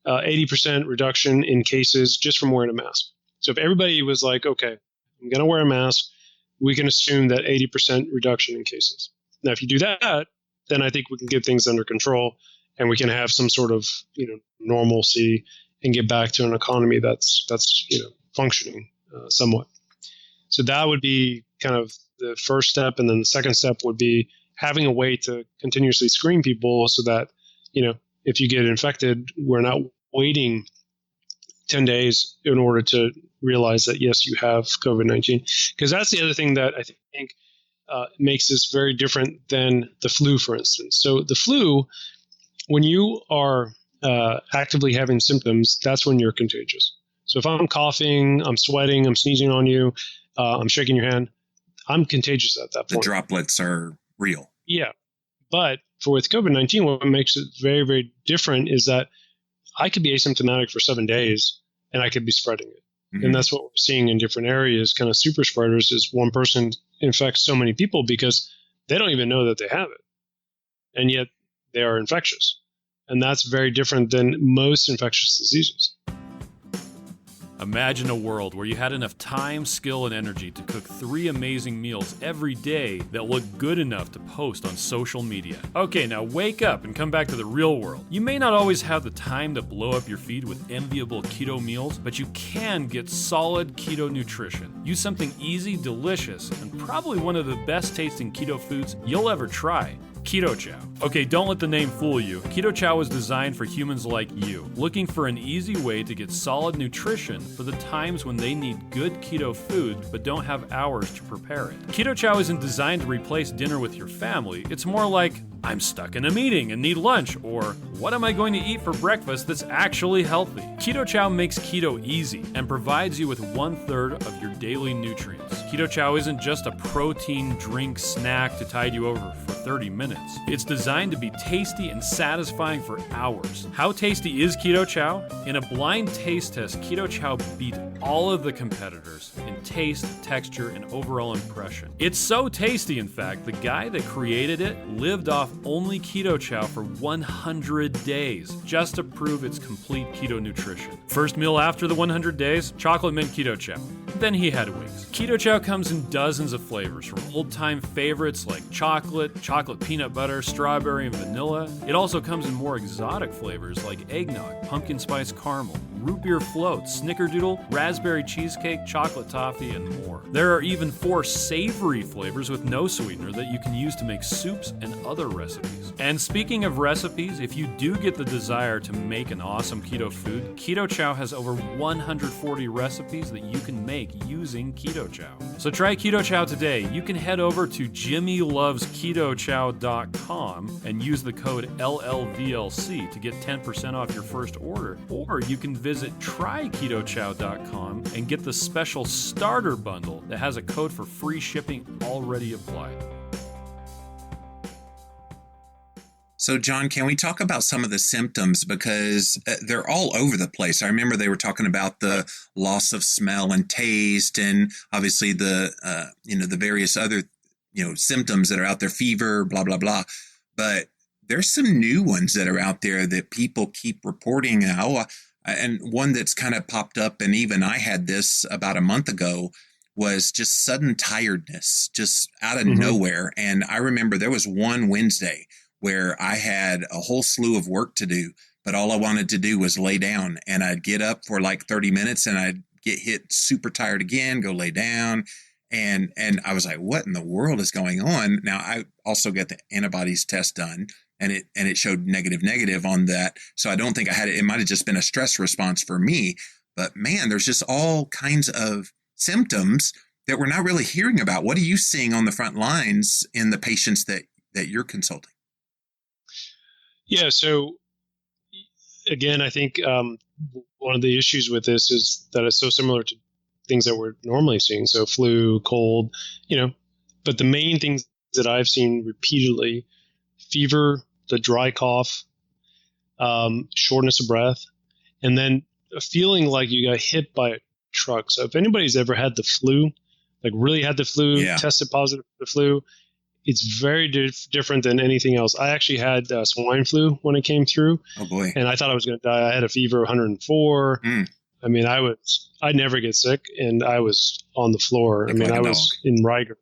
80% reduction in cases just from wearing a mask. So if everybody was like, okay, I'm going to wear a mask, we can assume that 80% reduction in cases. Now, if you do that, then I think we can get things under control and we can have some sort of, normalcy and get back to an economy that's functioning somewhat. So that would be kind of the first step. And then the second step would be having a way to continuously screen people so that, if you get infected, we're not waiting 10 days in order to realize that, yes, you have COVID-19. Because that's the other thing that I think makes this very different than the flu, for instance. So the flu, when you are actively having symptoms, that's when you're contagious. So if I'm coughing, I'm sweating, I'm sneezing on you, I'm shaking your hand, I'm contagious at that point. The droplets are real. Yeah. But with COVID-19, what makes it very, very different is that I could be asymptomatic for 7 days and I could be spreading it. Mm-hmm. And that's what we're seeing in different areas, kind of super spreaders, is one person infects so many people because they don't even know that they have it. And yet they are infectious. And that's very different than most infectious diseases. Imagine a world where you had enough time, skill, and energy to cook 3 amazing meals every day that look good enough to post on social media. Okay, now wake up and come back to the real world. You may not always have the time to blow up your feed with enviable keto meals, but you can get solid keto nutrition. Use something easy, delicious, and probably one of the best tasting keto foods you'll ever try. Keto Chow. Okay, don't let the name fool you. Keto Chow was designed for humans like you, looking for an easy way to get solid nutrition for the times when they need good keto food but don't have hours to prepare it. Keto Chow isn't designed to replace dinner with your family. It's more like, I'm stuck in a meeting and need lunch, or what am I going to eat for breakfast that's actually healthy? Keto Chow makes keto easy and provides you with 1/3 of your daily nutrients. Keto Chow isn't just a protein drink snack to tide you over for 30 minutes. It's designed to be tasty and satisfying for hours. How tasty is Keto Chow? In a blind taste test, Keto Chow beat all of the competitors in taste, texture, and overall impression. It's so tasty, in fact, the guy that created it lived off only Keto Chow for 100 days just to prove its complete keto nutrition. First meal after the 100 days, chocolate mint Keto Chow. Then he had wings. Keto Chow comes in dozens of flavors, from old-time favorites like chocolate peanut butter, strawberry, and vanilla. It also comes in more exotic flavors like eggnog, pumpkin spice caramel, root beer float, snickerdoodle, raspberry cheesecake, chocolate toffee, and more. There are even 4 savory flavors with no sweetener that you can use to make soups and other recipes. And speaking of recipes, if you do get the desire to make an awesome keto food, Keto Chow has over 140 recipes that you can make using Keto Chow. So try Keto Chow today. You can head over to jimmylovesketochow.com and use the code LLVLC to get 10% off your first order. Or you can visit tryketochow.com and get the special starter bundle that has a code for free shipping already applied. So, John, can we talk about some of the symptoms, because they're all over the place? I remember they were talking about the loss of smell and taste, and obviously the the various other symptoms that are out there, fever, blah blah blah. But there's some new ones that are out there that people keep reporting now, and one that's kind of popped up, and even I had this about a month ago, was just sudden tiredness, just out of nowhere. And I remember there was one Wednesday where I had a whole slew of work to do, but all I wanted to do was lay down, and I'd get up for like 30 minutes and I'd get hit super tired again, go lay down. And I was like, what in the world is going on? Now, I also got the antibodies test done, and it showed negative on that. So I don't think I had it. It might've just been a stress response for me, but man, there's just all kinds of symptoms that we're not really hearing about. What are you seeing on the front lines in the patients that you're consulting? Yeah. So again, I think one of the issues with this is that it's so similar to things that we're normally seeing. So flu, cold, but the main things that I've seen repeatedly: fever, the dry cough, shortness of breath, and then a feeling like you got hit by a truck. So if anybody's ever had the flu, like really had the flu, tested positive for the flu, it's very different than anything else. I actually had swine flu when it came through. Oh boy! And I thought I was going to die. I had a fever of 104. I mean, I never get sick, and I was on the floor. I mean, I was in Riker.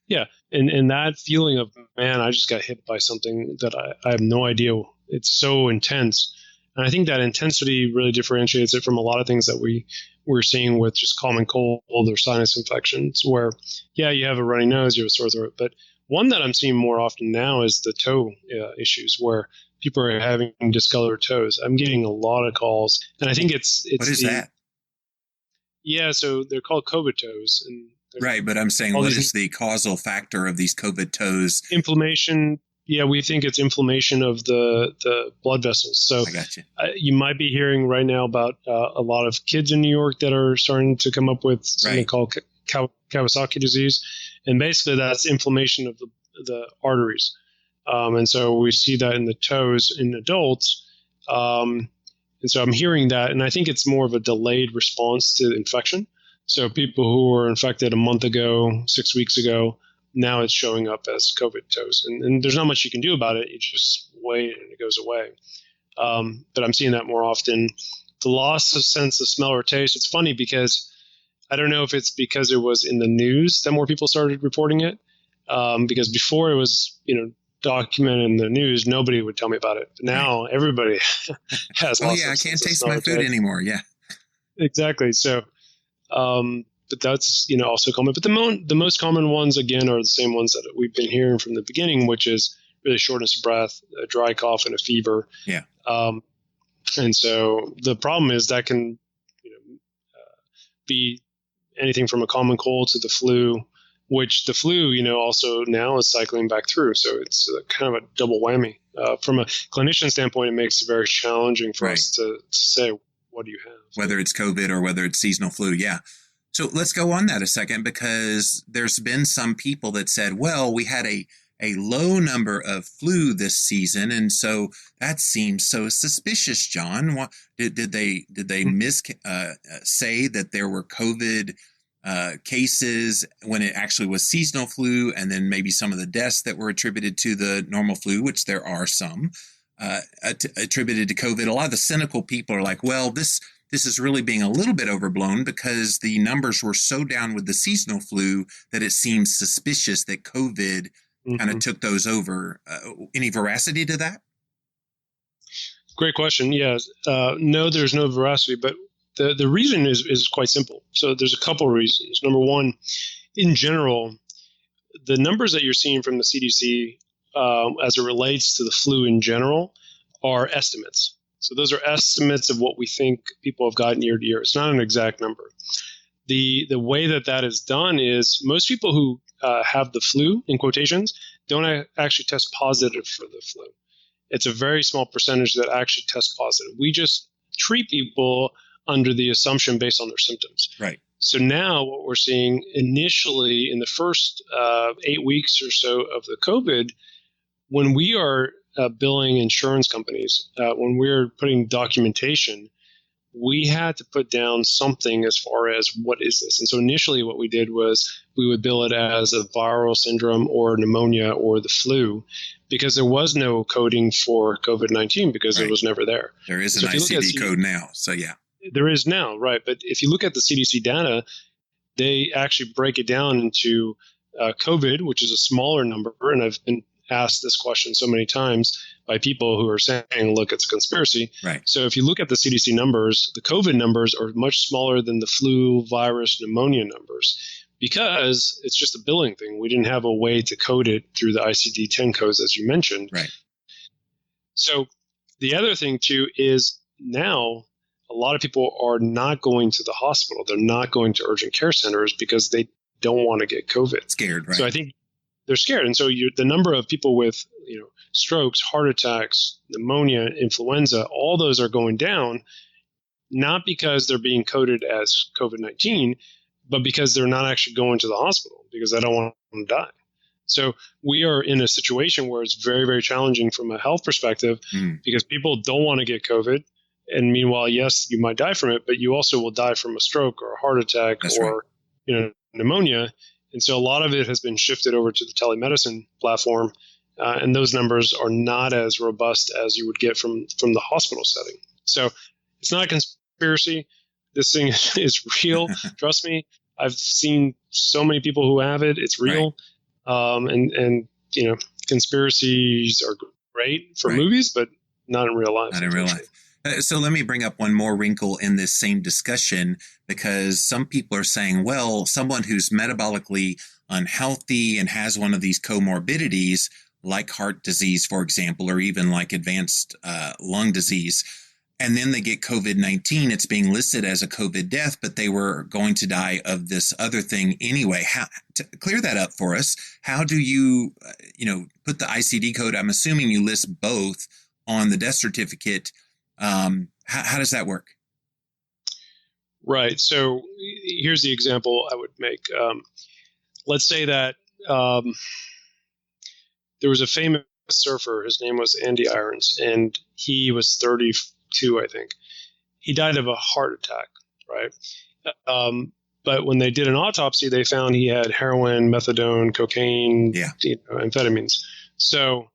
Yeah, and that feeling of, man, I just got hit by something that I have no idea. It's so intense, and I think that intensity really differentiates it from a lot of things that we're seeing with just common cold or sinus infections, where you have a runny nose, you have a sore throat, but one that I'm seeing more often now is the toe issues, where people are having discolored toes. I'm getting a lot of calls, and I think it's what is that? Yeah, so they're called COVID toes, and right. But I'm saying, what is the causal factor of these COVID toes? Inflammation. Yeah, we think it's inflammation of the blood vessels. So I got you. You might be hearing right now about a lot of kids in New York that are starting to come up with something called Kawasaki Disease, and basically that's inflammation of the arteries. And so we see that in the toes in adults. And so I'm hearing that, and I think it's more of a delayed response to infection. So people who were infected a month ago, 6 weeks ago, now it's showing up as COVID toes. And there's not much you can do about it. You just wait and it goes away. But I'm seeing that more often. The loss of sense of smell or taste, it's funny because I don't know if it's because it was in the news that more people started reporting it. Because before it was, documented in the news, nobody would tell me about it. But now everybody has lost I can't taste my food anymore. Yeah. Exactly. So, but that's, also common. But the most common ones, again, are the same ones that we've been hearing from the beginning, which is really shortness of breath, a dry cough, and a fever. Yeah. And so the problem is that can be anything from a common cold to the flu, which the flu, also now is cycling back through. So it's kind of a double whammy. From a clinician standpoint, it makes it very challenging for us to say, what do you have? Whether it's COVID or whether it's seasonal flu. Yeah. So let's go on that a second, because there's been some people that said, well, we had a low number of flu this season, and so that seems so suspicious, John. Did they say that there were COVID cases when it actually was seasonal flu, and then maybe some of the deaths that were attributed to the normal flu, which there are some, attributed to COVID? A lot of the cynical people are like, well, this is really being a little bit overblown because the numbers were so down with the seasonal flu that it seems suspicious that COVID kind of took those over. Any veracity to that? Great question. Yeah. No, there's no veracity, but the reason is quite simple. So there's a couple of reasons. Number one, in general, the numbers that you're seeing from the CDC as it relates to the flu in general are estimates. So those are estimates of what we think people have gotten year to year. It's not an exact number. The way that is done is most people who have the flu, in quotations, don't actually test positive for the flu. It's a very small percentage that actually test positive. We just treat people under the assumption based on their symptoms. Right. So now what we're seeing initially in the first 8 weeks or so of the COVID, when we are billing insurance companies, when we're putting documentation, we had to put down something as far as what is this. And so initially what we did was we would bill it as a viral syndrome or pneumonia or the flu, because there was no coding for COVID-19 because it was never there. There is an ICD code now. So yeah. There is now, right. But if you look at the CDC data, they actually break it down into COVID, which is a smaller number. And I've been asked this question so many times by people who are saying, look, it's a conspiracy. Right. So if you look at the CDC numbers, the COVID numbers are much smaller than the flu, virus, pneumonia numbers, because it's just a billing thing. We didn't have a way to code it through the ICD-10 codes, as you mentioned. Right. So the other thing, too, is now a lot of people are not going to the hospital. They're not going to urgent care centers because they don't want to get COVID. Scared, right? So I think they're scared. And so the number of people with strokes, heart attacks, pneumonia, influenza, all those are going down, not because they're being coded as COVID-19, but because they're not actually going to the hospital because they don't want them to die. So we are in a situation where it's very, very challenging from a health perspective because people don't want to get COVID. And meanwhile, yes, you might die from it, but you also will die from a stroke or a heart attack pneumonia. And so a lot of it has been shifted over to the telemedicine platform. And those numbers are not as robust as you would get from the hospital setting. So it's not a conspiracy. This thing is real. Trust me. I've seen so many people who have it. It's real. Right. Conspiracies are great for movies, but not in real life. Not in real life. So let me bring up one more wrinkle in this same discussion, because some people are saying, well, someone who's metabolically unhealthy and has one of these comorbidities like heart disease, for example, or even like advanced lung disease, and then they get COVID-19, it's being listed as a COVID death, but they were going to die of this other thing anyway. How to clear that up for us? How do you, put the ICD code? I'm assuming you list both on the death certificate. How does that work? Right. So here's the example I would make. Let's say that there was a famous surfer. His name was Andy Irons, and he was 32, I think. He died of a heart attack, right? But when they did an autopsy, they found he had heroin, methadone, cocaine, amphetamines. So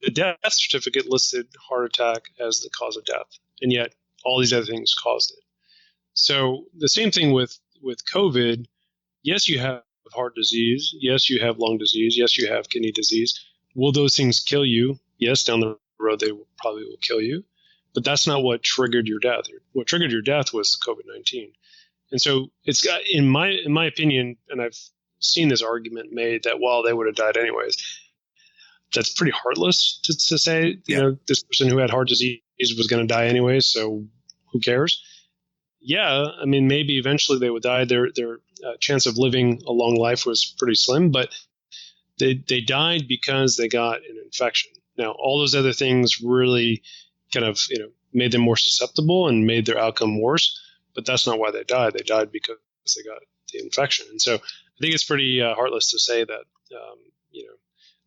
the death certificate listed heart attack as the cause of death, and yet all these other things caused it. So the same thing with COVID. Yes, you have heart disease. Yes, you have lung disease. Yes, you have kidney disease. Will those things kill you? Yes, down the road they probably will kill you. But that's not what triggered your death. What triggered your death was COVID-19. And so it's in my opinion, and I've seen this argument made that, well, they would have died anyways. That's pretty heartless to say, this person who had heart disease was going to die anyways, so who cares? Yeah, I mean, maybe eventually they would die. Their chance of living a long life was pretty slim, but they died because they got an infection. Now, all those other things really kind of made them more susceptible and made their outcome worse, but that's not why they died. They died because they got the infection. And so I think it's pretty heartless to say that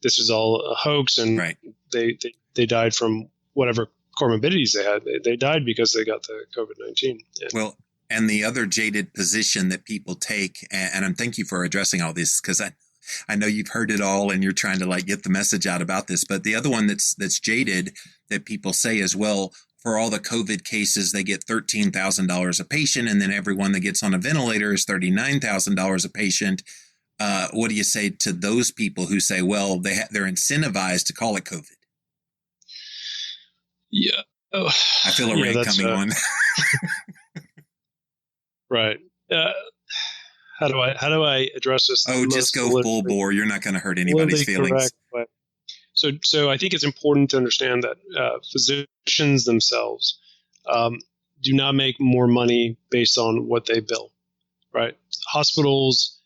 this is all a hoax and right. they died from whatever comorbidities they had. They died because they got the COVID-19. Well, and the other jaded position that people take, and I'm thank you for addressing all this, because I know you've heard it all and you're trying to get the message out about this, but the other one that's jaded that people say as well, for all the COVID cases, they get $13,000 a patient, and then everyone that gets on a ventilator is $39,000 a patient. What do you say to those people who say, well, they're incentivized to call it COVID? Yeah. Oh, I feel a rant coming on. Right. How do I address this? Oh, just go full bore. You're not going to hurt anybody's feelings. Correct, so I think it's important to understand that physicians themselves do not make more money based on what they bill, right? Hospitals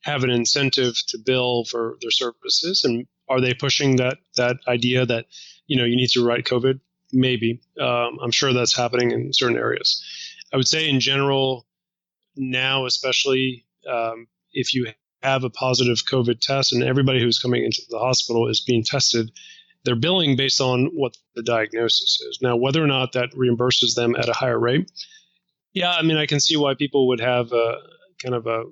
have an incentive to bill for their services, and are they pushing that idea that you need to write COVID? Maybe. I'm sure that's happening in certain areas. I would say in general, now especially if you have a positive COVID test and everybody who's coming into the hospital is being tested, they're billing based on what the diagnosis is. Now, whether or not that reimburses them at a higher rate, I mean, I can see why people would have a kind of a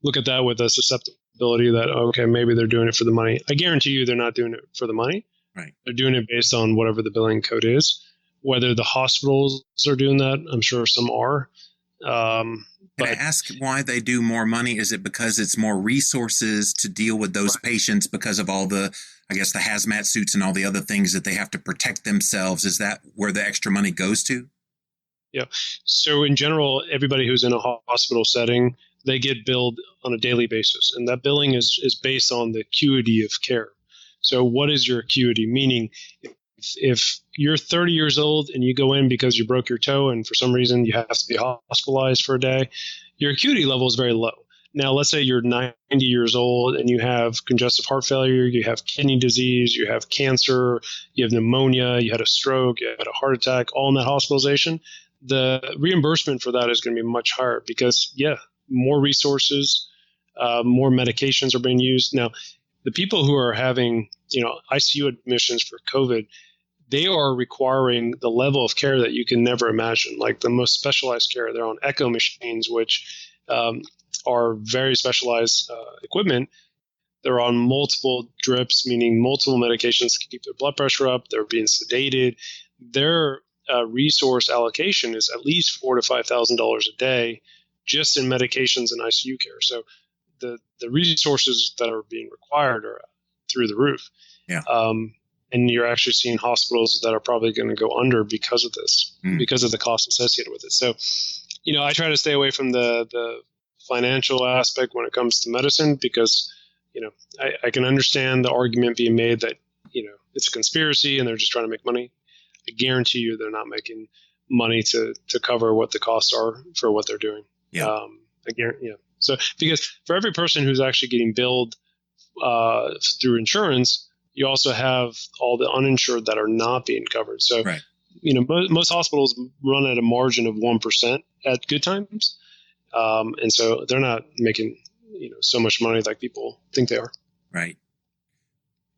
look at that with a susceptibility that, okay, maybe they're doing it for the money. I guarantee you they're not doing it for the money. Right. They're doing it based on whatever the billing code is. Whether the hospitals are doing that, I'm sure some are. But I ask why they do more money. Is it because it's more resources to deal with those patients because of all the, I guess, the hazmat suits and all the other things that they have to protect themselves? Is that where the extra money goes to? Yeah. So in general, everybody who's in a hospital setting, they get billed on a daily basis. And that billing is based on the acuity of care. So what is your acuity? Meaning, if you're 30 years old and you go in because you broke your toe and for some reason you have to be hospitalized for a day, your acuity level is very low. Now, let's say you're 90 years old and you have congestive heart failure, you have kidney disease, you have cancer, you have pneumonia, you had a stroke, you had a heart attack, all in that hospitalization. The reimbursement for that is going to be much higher because, more resources, more medications are being used. Now, the people who are having, ICU admissions for COVID, they are requiring the level of care that you can never imagine, like the most specialized care. They're on echo machines, which are very specialized equipment. They're on multiple drips, meaning multiple medications to keep their blood pressure up. They're being sedated. Their resource allocation is at least $4,000 to $5,000 a day just in medications and ICU care. So the resources that are being required are through the roof. Yeah. And you're actually seeing hospitals that are probably going to go under because of this, because of the cost associated with it. So, I try to stay away from the financial aspect when it comes to medicine because, I can understand the argument being made that, it's a conspiracy and they're just trying to make money. I guarantee you they're not making money to cover what the costs are for what they're doing. Yeah. I guarantee, So because for every person who's actually getting billed through insurance, you also have all the uninsured that are not being covered. So, right. Most hospitals run at a margin of 1% at good times. And so they're not making, so much money like people think they are. Right.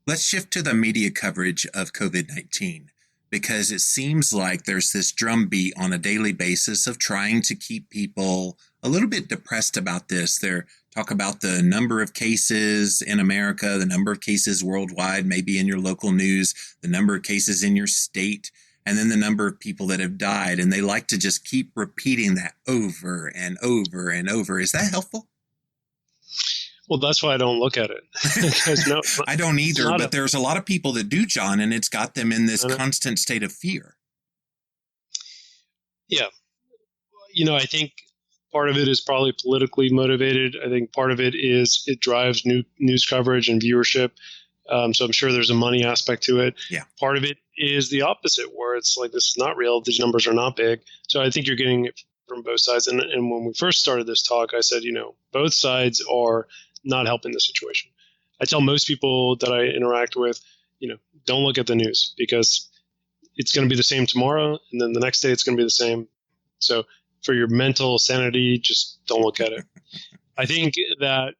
Let's shift to the media coverage of COVID-19, because it seems like there's this drumbeat on a daily basis of trying to keep people a little bit depressed about this. They're talk about the number of cases in America, the number of cases worldwide, maybe in your local news, the number of cases in your state, and then the number of people that have died. And they like to just keep repeating that over and over and over. Is that helpful? Well, that's why I don't look at it. I don't either, but there's a lot of people that do, John, and it's got them in this constant state of fear. Yeah. I think part of it is probably politically motivated. I think part of it is it drives news coverage and viewership. So I'm sure there's a money aspect to it. Yeah. Part of it is the opposite, where it's like, this is not real. These numbers are not big. So I think you're getting it from both sides. And when we first started this talk, I said, both sides are not helping the situation. I tell most people that I interact with, don't look at the news, because it's going to be the same tomorrow. And then the next day it's going to be the same. So for your mental sanity, just don't look at it. I think that,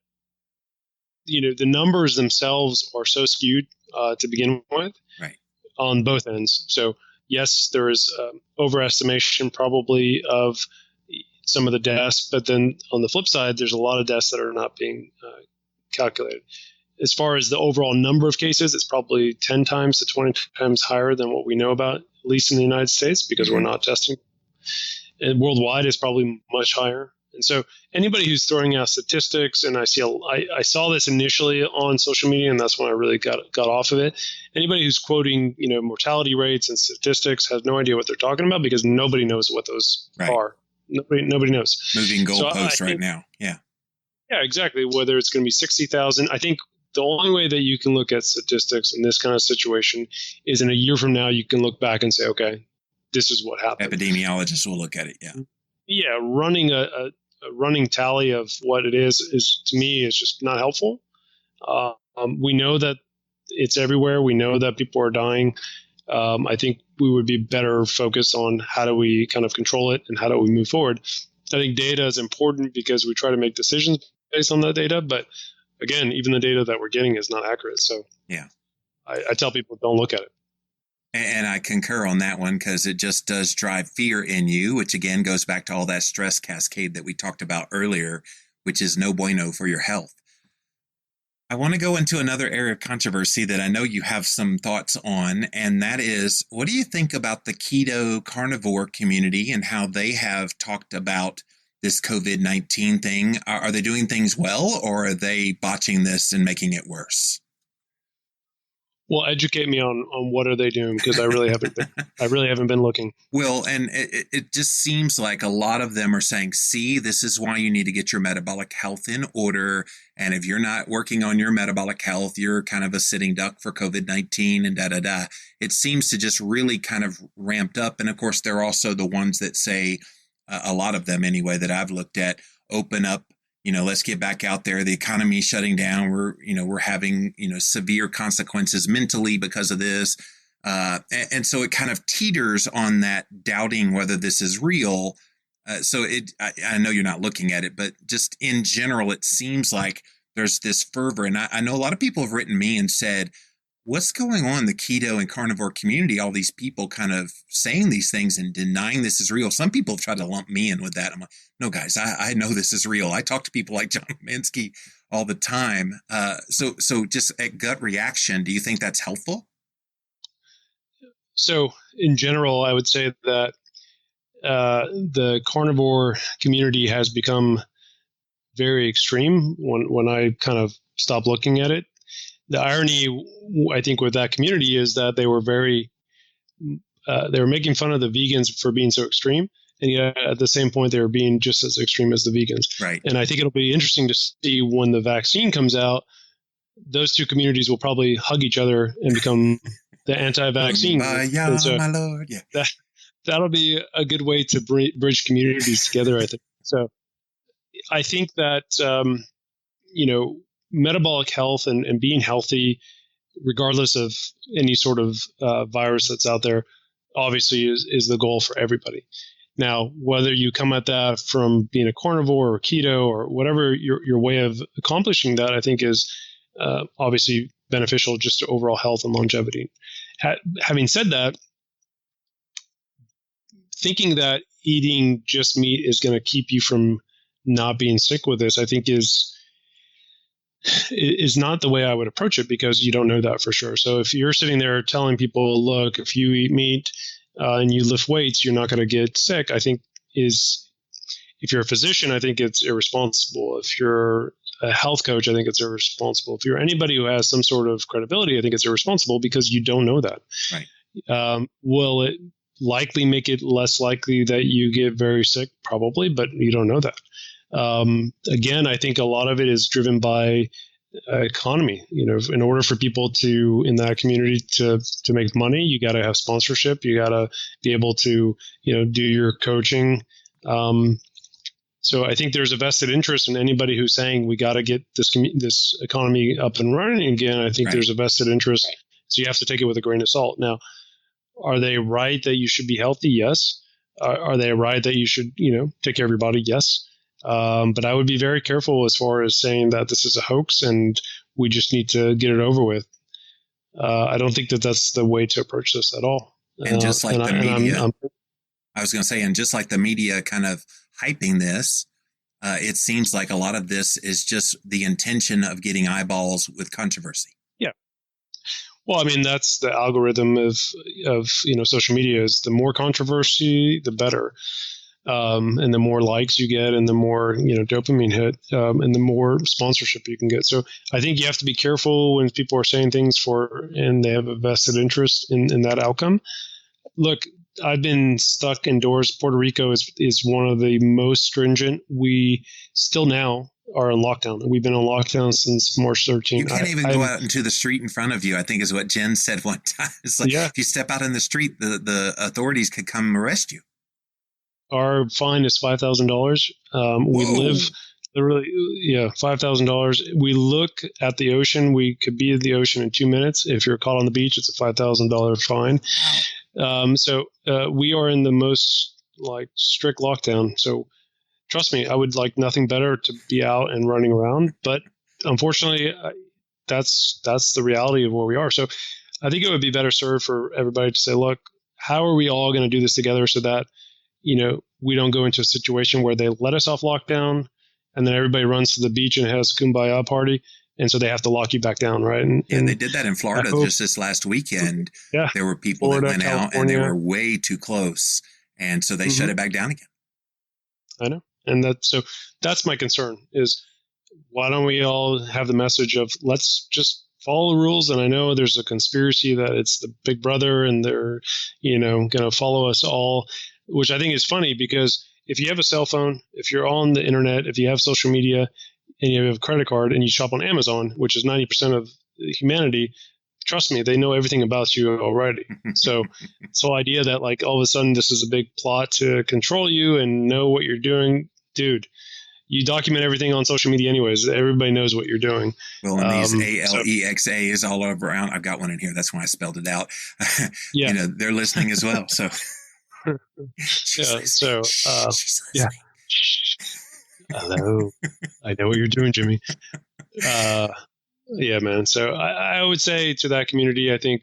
the numbers themselves are so skewed to begin with, right, on both ends. So yes, there is overestimation probably of some of the deaths, but then on the flip side, there's a lot of deaths that are not being calculated. As far as the overall number of cases, it's probably 10 times to 20 times higher than what we know about, at least in the United States, because we're not testing. And worldwide is probably much higher. And so anybody who's throwing out statistics, and I saw this initially on social media, and that's when I really got off of it. Anybody who's quoting, mortality rates and statistics has no idea what they're talking about, because nobody knows what those are. Nobody knows. Moving goalposts right now. Yeah. Yeah, exactly. Whether it's going to be 60,000. I think the only way that you can look at statistics in this kind of situation is in a year from now, you can look back and say, okay, this is what happened. Epidemiologists will look at it. Yeah. Yeah. Running a running tally of what it is to me is just not helpful. We know that it's everywhere. We know that people are dying. I think we would be better focused on how do we kind of control it and how do we move forward. I think data is important because we try to make decisions based on that data. But again, even the data that we're getting is not accurate. So yeah, I tell people don't look at it. And I concur on that one, because it just does drive fear in you, which again goes back to all that stress cascade that we talked about earlier, which is no bueno for your health. I want to go into another area of controversy that I know you have some thoughts on, and that is, what do you think about the keto carnivore community and how they have talked about this COVID-19 thing? Are they doing things well, or are they botching this and making it worse? Well, educate me on what are they doing, because I really haven't been looking. Well, and it just seems like a lot of them are saying, see, this is why you need to get your metabolic health in order. And if you're not working on your metabolic health, you're kind of a sitting duck for COVID-19 and da-da-da. It seems to just really kind of ramped up. And of course, they're also the ones that say, a lot of them anyway, that I've looked at, open up. Let's get back out there. The economy is shutting down. We're having, severe consequences mentally because of this. And so it kind of teeters on that doubting whether this is real. I know you're not looking at it, but just in general, it seems like there's this fervor. And I know a lot of people have written me and said, what's going on in the keto and carnivore community? All these people kind of saying these things and denying this is real. Some people have tried to lump me in with that. I'm like, no, guys, I know this is real. I talk to people like John Limansky all the time. So just at gut reaction, do you think that's helpful? So in general, I would say that the carnivore community has become very extreme when I kind of stop looking at it. The irony, I think, with that community is that they were making fun of the vegans for being so extreme. And yet at the same point, they were being just as extreme as the vegans. Right. And I think it'll be interesting to see when the vaccine comes out, those two communities will probably hug each other and become the anti-vaccine. My Lord. Yeah. That'll be a good way to bridge communities together, I think. So I think that, metabolic health and being healthy, regardless of any sort of virus that's out there, obviously is the goal for everybody. Now, whether you come at that from being a carnivore or keto or whatever your way of accomplishing that, I think is obviously beneficial just to overall health and longevity. Having said that, thinking that eating just meat is going to keep you from not being sick with this, I think is not the way I would approach it, because you don't know that for sure. So if you're sitting there telling people, look, if you eat meat and you lift weights, you're not going to get sick, I think if you're a physician, I think it's irresponsible. If you're a health coach, I think it's irresponsible. If you're anybody who has some sort of credibility, I think it's irresponsible, because you don't know that. Right. Will it likely make it less likely that you get very sick? Probably, but you don't know that. Again, I think a lot of it is driven by economy. In order for people in that community to make money, you got to have sponsorship. You got to be able to, do your coaching. So I think there's a vested interest in anybody who's saying we got to get this economy up and running again. I think there's a vested interest. So you have to take it with a grain of salt. Now, are they right that you should be healthy? Yes. Are they right that you should, take care of your body? Yes. But I would be very careful as far as saying that this is a hoax and we just need to get it over with. I don't think that that's the way to approach this at all. And just like the media, I was going to say, and just like the media kind of hyping this, it seems like a lot of this is just the intention of getting eyeballs with controversy. Yeah. Well, I mean, that's the algorithm of social media is the more controversy, the better. And the more likes you get and the more, dopamine hit, and the more sponsorship you can get. So I think you have to be careful when people are saying things and they have a vested interest in that outcome. Look, I've been stuck indoors. Puerto Rico is one of the most stringent. We still now are in lockdown. We've been on lockdown since March 13th. You can't even go out into the street in front of you, I think is what Jen said one time. It's like, if you step out in the street, the authorities could come arrest you. Our fine is $5,000. We live literally, $5,000. We look at the ocean. We could be at the ocean in 2 minutes. If you're caught on the beach, it's a $5,000 fine. So we are in the most strict lockdown. So trust me, I would like nothing better to be out and running around. But unfortunately, that's the reality of where we are. So I think it would be better served for everybody to say, look, how are we all going to do this together so that we don't go into a situation where they let us off lockdown and then everybody runs to the beach and has a kumbaya party. And so they have to lock you back down, right? And they did that in Florida just this last weekend. Yeah. There were people that went out and they were way too close. And so they shut it back down again. I know. And that's my concern is why don't we all have the message of let's just follow the rules. And I know there's a conspiracy that it's the big brother and they're, going to follow us all, which I think is funny because if you have a cell phone, if you're on the internet, if you have social media and you have a credit card and you shop on Amazon, which is 90% of humanity, trust me, they know everything about you already. So this whole idea that all of a sudden this is a big plot to control you and know what you're doing, dude, you document everything on social media anyways. Everybody knows what you're doing. Well, and these ALEXA is all around. I've got one in here. That's why I spelled it out. Yeah. They're listening as well. So Hello. I know what you're doing, Jimmy. Yeah, man. So I would say to that community, I think,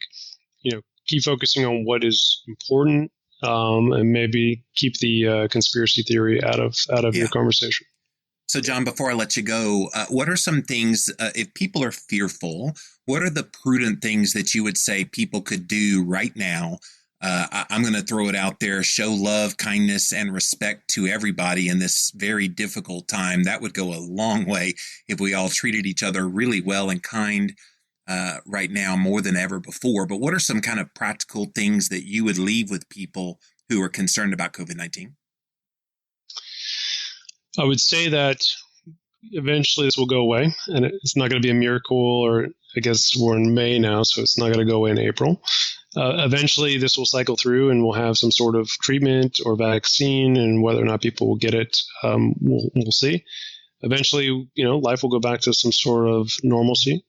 keep focusing on what is important, and maybe keep the conspiracy theory out of your conversation. So, John, before I let you go, what are some things, if people are fearful, what are the prudent things that you would say people could do right now? I'm going to throw it out there, show love, kindness, and respect to everybody in this very difficult time. That would go a long way if we all treated each other really well and kind right now more than ever before. But what are some kind of practical things that you would leave with people who are concerned about COVID-19? I would say that, eventually this will go away, and it's not going to be a miracle, or I guess we're in May now, so it's not going to go away in April. Eventually this will cycle through and we'll have some sort of treatment or vaccine, and whether or not people will get it, we'll see. Eventually, life will go back to some sort of normalcy.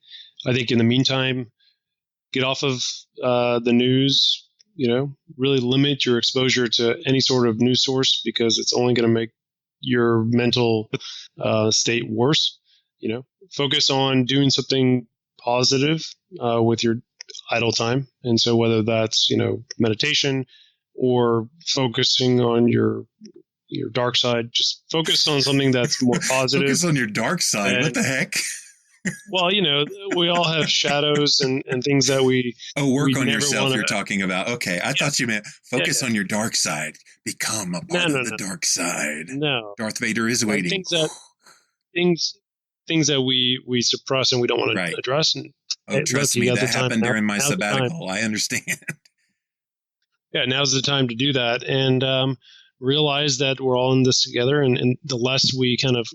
I think in the meantime, get off of the news, really limit your exposure to any sort of news source, because it's only going to make your mental state worse. Focus on doing something positive with your idle time. And so whether that's, meditation or focusing on your dark side, just focus on something that's more positive. Focus on your dark side. What the heck? Well, we all have shadows and things that we... Oh, work on yourself you're talking about. Okay. I thought you meant focus on your dark side. Become a part of the dark side. No. Darth Vader is waiting. Things that we suppress and we don't want to address. And trust me, that happened during my sabbatical. I understand. Yeah, now's the time to do that. And realize that we're all in this together. And the less we kind of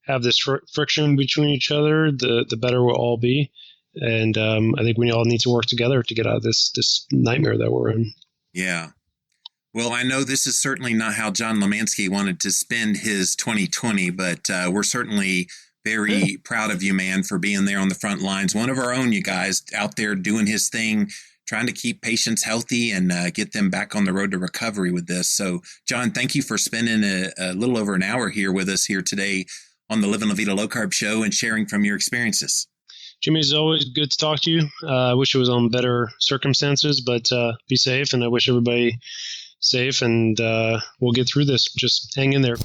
have this friction between each other, the better we'll all be. And I think we all need to work together to get out of this nightmare that we're in. Yeah. Well, I know this is certainly not how John Limansky wanted to spend his 2020, but we're certainly very proud of you, man, for being there on the front lines. One of our own, you guys, out there doing his thing, trying to keep patients healthy and get them back on the road to recovery with this. So, John, thank you for spending a little over an hour here with us here today on the Living La Vida Low Carb Show and sharing from your experiences. Jimmy, it's always good to talk to you. I wish it was on better circumstances, but be safe, and I wish everybody safe, and we'll get through this. Just hang in there.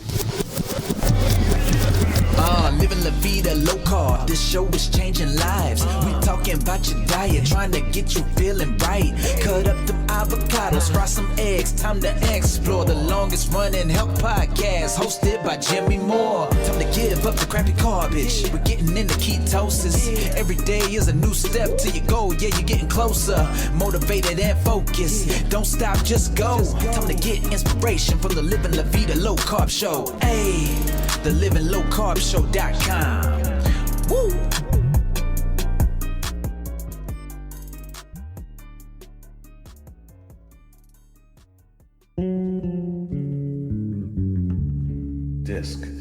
Living La Vida Low Carb, this show is changing lives. We talking about your diet, trying to get you feeling right. Cut up them avocados, fry some eggs, time to explore the longest running health podcast, hosted by Jimmy Moore. Time to give up the crappy garbage, we're getting into ketosis. Every day is a new step to your goal, yeah, you're getting closer. Motivated and focused, don't stop, just go. Time to get inspiration from the Living La Vida Low Carb Show. Hey, the livinglowcarbshow.com. Woo! Disc.